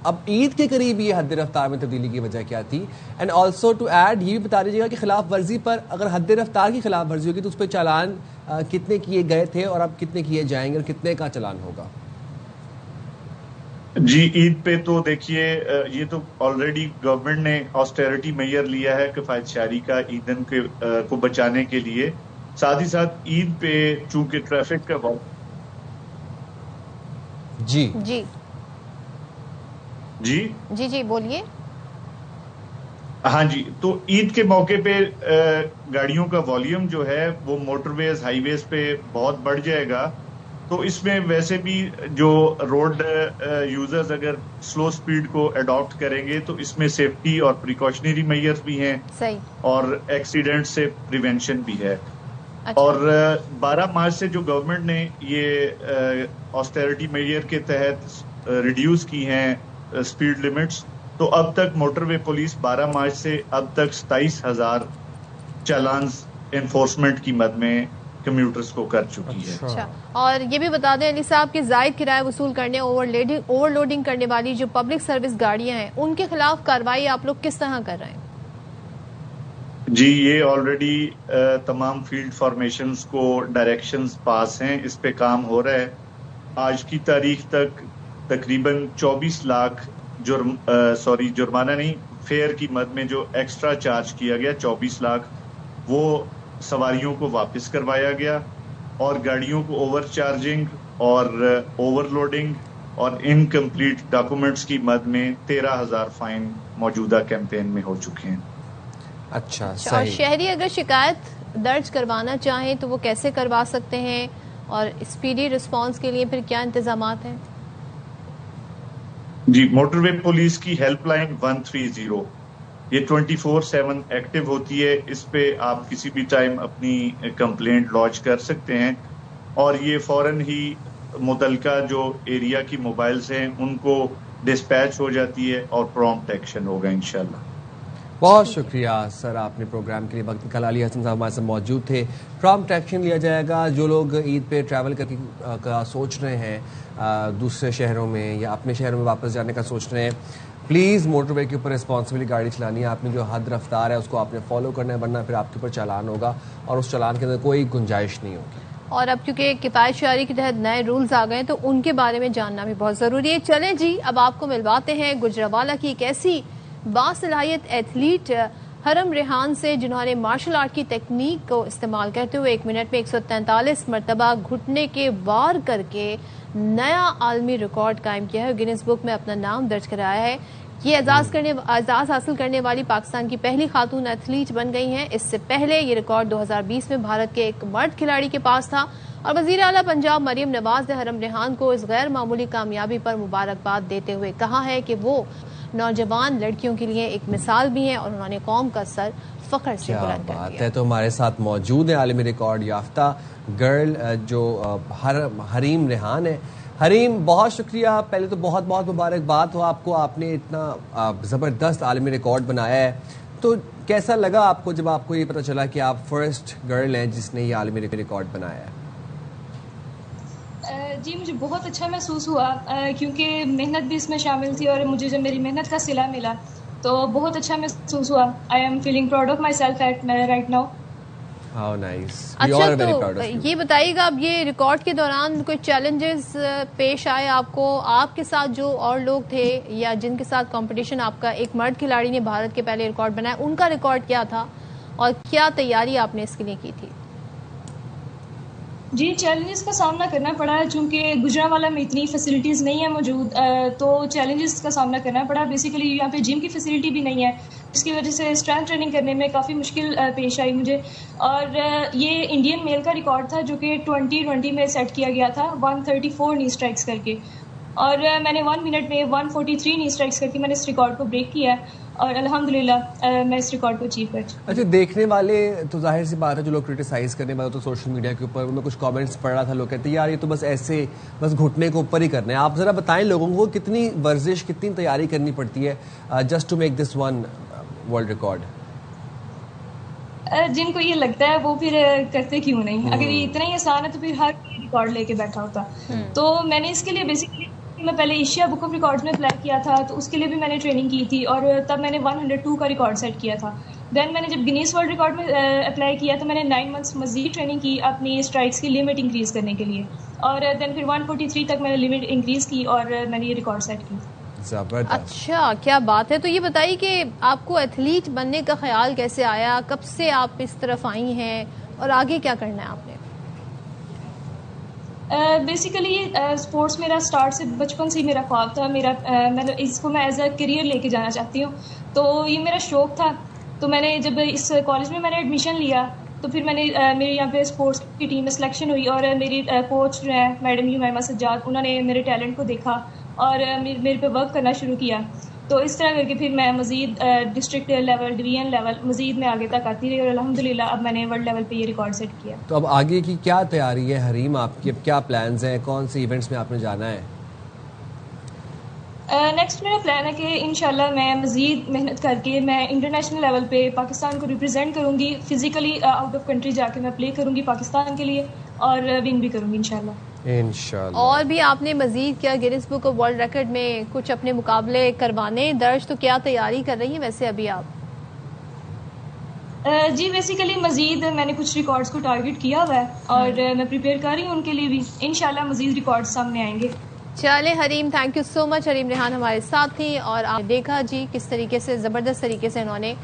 اب عید کے قریب یہ حد رفتار میں تبدیلی کی وجہ کیا تھی، اینڈ آلسو ٹو ایڈ یہ بھی بتا دیجیے گا کہ خلاف ورزی پر اگر حد رفتار کی خلاف ورزی ہوگی تو اس پہ چالان کتنے کیے گئے تھے اور اب کتنے کیے جائیں گے اور کتنے کا چالان ہوگا؟ جی، عید پہ تو دیکھیے یہ تو آلریڈی گورنمنٹ نے آسٹیرٹی میئر لیا ہے کفایت شاری کا ایندھن کو بچانے کے لیے، ساتھ ہی ساتھ عید پہ چونکہ ٹریفک کا جی بولیے۔ ہاں جی، تو عید کے موقع پہ گاڑیوں کا والیوم جو ہے وہ موٹر ویز ہائی ویز پہ بہت بڑھ جائے گا، تو اس میں ویسے بھی جو روڈ یوزرز اگر سلو سپیڈ کو اڈاپٹ کریں گے تو اس میں سیفٹی اور پریکاشنری میئرز بھی ہیں اور ایکسیڈنٹ سے پریونشن بھی ہے۔ اور 12 مارچ سے جو گورنمنٹ نے یہ آسٹیرٹی میئر کے تحت ریڈیوس کی ہیں سپیڈ لمٹس، تو اب تک موٹر وے پولیس 12 مارچ سے اب تک 27,000 چالانز انفورسمنٹ کی مد میں کمیوٹرز کو کر چکی ہے۔ اچھا، اور یہ بھی بتا دیں علی صاحب کہ زائد کرایہ وصول کرنے، اوور لوڈنگ کرنے والی جو پبلک سروس گاڑیاں ہیں ان کے خلاف کارروائی آپ لوگ کس طرح کر رہے ہیں؟ جی، یہ آلریڈی تمام فیلڈ فارمیشنز کو ڈائریکشنز پاس ہیں، اس پہ کام ہو رہا ہے۔ آج کی تاریخ تک تقریباً 24 لاکھ جرمانہ نہیں، فیئر کی مد میں جو ایکسٹرا چارج کیا گیا 24 لاکھ وہ سواریوں کو واپس کروایا گیا، اور گاڑیوں کو اوور چارجنگ اور اوور لوڈنگ اور انکمپلیٹ ڈاکومنٹس کی مد میں 13,000 فائن موجودہ کیمپین میں ہو چکے ہیں۔ اچھا، اور شہری اگر شکایت درج کروانا چاہیں تو وہ کیسے کروا سکتے ہیں، اور اسپیڈی رسپانس کے لیے پھر کیا انتظامات ہیں؟ جی، موٹر وے پولیس کی ہیلپ لائن 130 یہ 24/7 ایکٹیو ہوتی ہے، اس پہ آپ کسی بھی ٹائم اپنی کمپلینٹ لانچ کر سکتے ہیں، اور یہ فوراً ہی متعلقہ جو ایریا کی موبائلز ہیں ان کو ڈسپیچ ہو جاتی ہے اور پرومپٹ ایکشن ہوگا انشاءاللہ۔ بہت شکریہ سر، آپ نے پروگرام کے لیے وقت نکالا۔ علی حسن صاحب ہمارے ساتھ موجود تھے۔ پرومپٹ ایکشن لیا جائے گا۔ جو لوگ عید پہ ٹریول کا سوچ رہے ہیں دوسرے شہروں میں یا اپنے شہروں میں واپس جانے کا سوچ رہے ہیں، پلیز موٹر وے کے اوپر رسپانسبلی گاڑی چلانی ہے۔ آپ نے جو حد رفتار ہے اس کو آپ نے فالو کرنا ہے، ورنہ پھر آپ کے اوپر چالان ہوگا اور اس چالان کے اندر کوئی گنجائش نہیں ہوگی۔ اور اب کیونکہ کفایت شاری کے تحت نئے رولز آ گئے ہیں تو ان کے بارے میں جاننا بھی بہت ضروری ہے۔ چلیں جی، اب آپ کو ملواتے ہیں گجرانوالہ کی ایک ایسی باصلاحیت ایتھلیٹ حرم ریحان سے جنہوں نے مارشل آرٹ کی تکنیک کو استعمال کرتے ہوئے 1 منٹ میں 143 مرتبہ گھٹنے کے وار کر کے نیا عالمی ریکارڈ قائم کیا ہے، گینس بک میں اپنا نام درج کرایا ہے۔ یہ اعزاز حاصل کرنے والی پاکستان کی پہلی خاتون ایتھلیٹ بن گئی ہیں۔ اس سے پہلے یہ ریکارڈ 2020 میں بھارت کے ایک مرد کھلاڑی کے پاس تھا، اور وزیر اعلیٰ پنجاب مریم نواز نے حرم ریحان کو اس غیر معمولی کامیابی پر مبارکباد دیتے ہوئے کہا ہے کہ وہ نوجوان لڑکیوں کے لیے ایک مثال بھی ہیں اور انہوں نے قوم کا سر فخر سے بلند کر دیا۔ تو ہمارے ساتھ موجود ہیں عالمی ریکارڈ یافتہ گرل جو حریم ریحان ہے۔ حریم، بہت شکریہ، پہلے تو بہت بہت مبارکباد ہو آپ کو، آپ نے اتنا زبردست عالمی ریکارڈ بنایا ہے۔ تو کیسا لگا آپ کو جب آپ کو یہ پتہ چلا کہ آپ فرسٹ گرل ہیں جس نے یہ عالمی ریکارڈ بنایا ہے؟ جی مجھے بہت اچھا محسوس ہوا کیونکہ محنت بھی اس میں شامل تھی اور مجھے جب میری محنت کا صلہ ملا تو بہت اچھا محسوس ہوا. I am feeling proud of my self right now. How nice. اچھا تو یہ بتائیے گا اب یہ ریکارڈ کے دوران کوئی چیلنجز پیش آئے آپ کو, آپ کے ساتھ جو اور لوگ تھے یا جن کے ساتھ کمپٹیشن آپ کا, ایک مرد کھلاڑی نے بھارت کے پہلے ریکارڈ بنایا, ان کا ریکارڈ کیا تھا اور کیا تیاری آپ نے اس کے لیے کی تھی؟ جی چیلنجز کا سامنا کرنا پڑا چونکہ گجرانوالہ میں اتنی فیسلٹیز نہیں ہیں موجود, تو چیلنجز کا سامنا کرنا پڑا. بیسیکلی یہاں پہ جم کی فیسلٹی بھی نہیں ہے, اس کی وجہ سے اسٹرینتھ ٹریننگ کرنے میں کافی مشکل پیش آئی مجھے. اور یہ انڈین میل کا ریکارڈ تھا جو کہ 2020 میں سیٹ کیا گیا تھا 134 نی اسٹرائکس کر کے, اور میں نے 1 منٹ میں 143 نی اسٹرائکس کر کے میں نے اس ریکارڈ کو بریک کیا اور الحمدللہ میں اس ریکارڈ کو اچیو کر چکی. اچھا دیکھنے والے تو ظاہر سی بات ہے جو لوگ کرٹیسائز کرنے والے تو سوشل میڈیا کے اوپر, ان میں کچھ کامنٹس پڑھ رہا تھا, لوگ کہتے ہیں یار یہ تو بس ایسے بس گھٹنے کو اوپر ہی کرنا ہے. آپ ذرا بتائیں لوگوں کو کتنی ورزش کتنی تیاری کرنی پڑتی ہے just to make this one world record? جن کو یہ لگتا ہے وہ پھر کرتے کیوں نہیں, اگر یہ اتنا ہی آسان ہے تو پھر ہر ریکارڈ لے کے بیٹھا ہوتا. تو میں نے اس کے لیے بیسیکلی میں پہلے ایشیا بک آف ریکارڈز میں اپلائی کیا تھا, تو اس کے لیے بھی میں نے ٹریننگ کی تھی اور تب میں نے 102 کا ریکارڈ سیٹ کیا تھا. دین میں نے جب گنیز ورلڈ ریکارڈ میں اپلائی کیا تو میں نے 9 منتھس مزید ٹریننگ کی اپنی اسٹرائکس کی لمٹ انکریز کرنے کے لیے, اور دین پھر 143 تک میں نے لمٹ انکریز کی اور میں نے یہ ریکارڈ سیٹ کی. اچھا کیا بات ہے. تو یہ بتائیے کہ آپ کو ایتھلیٹ بننے کا خیال کیسے آیا, کب سے آپ اس طرف آئی ہیں اور آگے کیا کرنا ہے آپ نے؟ بیسیکلی اسپورٹس میرا اسٹارٹ سے بچپن سے ہی میرا خواب تھا. میرا مطلب اس کو میں ایز اے کیریئر لے کے جانا چاہتی ہوں, تو یہ میرا شوق تھا. تو میں نے جب اس کالج میں نے ایڈمیشن لیا تو پھر میں نے میری یہاں پہ اسپورٹس کی ٹیم میں سلیکشن ہوئی, اور میری کوچ جو ہے میڈم یمیمہ سجاد, انہوں نے میرے ٹیلنٹ کو دیکھا اور میرے پہ ورک کرنا شروع کیا. تو اس طرح کر کے پھر میں مزید ڈسٹرکٹ لیول, ڈویژن لیول, مزید میں آگے تک آتی رہی اور الحمدللہ اب میں نے ورلڈ لیول پہ یہ ریکارڈ سیٹ کیا. تو اب آگے کی کیا تیاری ہے حریم آپ کی, اب کیا پلانز ہیں, کون سے ایونٹس میں آپ نے جانا ہے؟ نیکسٹ میرا پلان ہے کہ انشاءاللہ میں مزید محنت کر کے میں انٹرنیشنل لیول پہ پاکستان کو ریپرزینٹ کروں گی. فزیکلی آؤٹ آف کنٹری جا کے میں پلے کروں گی پاکستان کے لیے اور ون بھی کروں گی انشاءاللہ. انشاءاللہ. اور بھی آپ نے مزید کیا grains book of world record میں کچھ اپنے مقابلے کروانے درج, تو کیا تیاری کر رہی ہیں ویسے ابھی آپ؟ جی بیسیکلی مزید میں نے کچھ ریکارڈز کو ٹارگٹ کیا ہوا ہے اور میں پریپیئر کر رہی ہوں ان کے لیے بھی. انشاءاللہ مزید ریکارڈ سامنے آئیں گے. چلے حریم, تھینک یو سو مچ. حریم ریحان ہمارے ساتھ تھیں اور آپ دیکھا جی کس طریقے سے زبردست طریقے سے انہوں نے,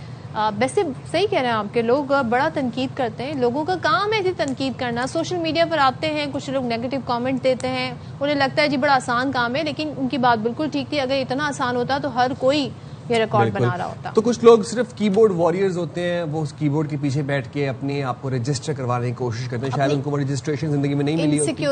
ویسے صحیح کہہ رہے ہیں آپ کے, لوگ بڑا تنقید کرتے ہیں, لوگوں کا کام ہے تنقید کرنا. سوشل میڈیا پر آتے ہیں, کچھ لوگ نیگیٹو کامنٹ دیتے ہیں, انہیں لگتا ہے جی بڑا آسان کام ہے, لیکن ان کی بات بالکل ٹھیک تھی. اگر اتنا آسان ہوتا تو ہر کوئی یہ ریکارڈ بنا رہا ہوتا. تو کچھ لوگ صرف کی بورڈ واریئرز ہوتے ہیں, وہ اس کی بورڈ کے پیچھے بیٹھ کے اپنے آپ کو رجسٹر کروانے کی کوشش کرتے ہیں, شاید ان کو وہ رجسٹریشن زندگی میں نہیں ملی ہوتی,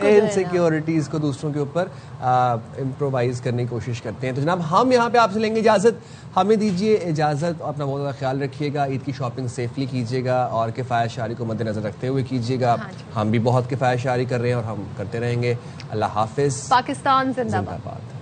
انسیکیورٹیز کو دوسروں کے اوپر امپرووائز کرنے کی کوشش کرتے ہیں. تو جناب ہم یہاں پہ آپ سے لیں گے اجازت, ہمیں دیجیے اجازت. اپنا بہت زیادہ خیال رکھیے گا, عید کی شاپنگ سیفلی کیجیے گا اور کفایت شعاری کو مد نظر رکھتے ہوئے کیجیے گا. ہم بھی بہت کفایت شعاری کر رہے ہیں اور ہم کرتے رہیں گے. اللہ حافظ. پاکستان زندہ باد.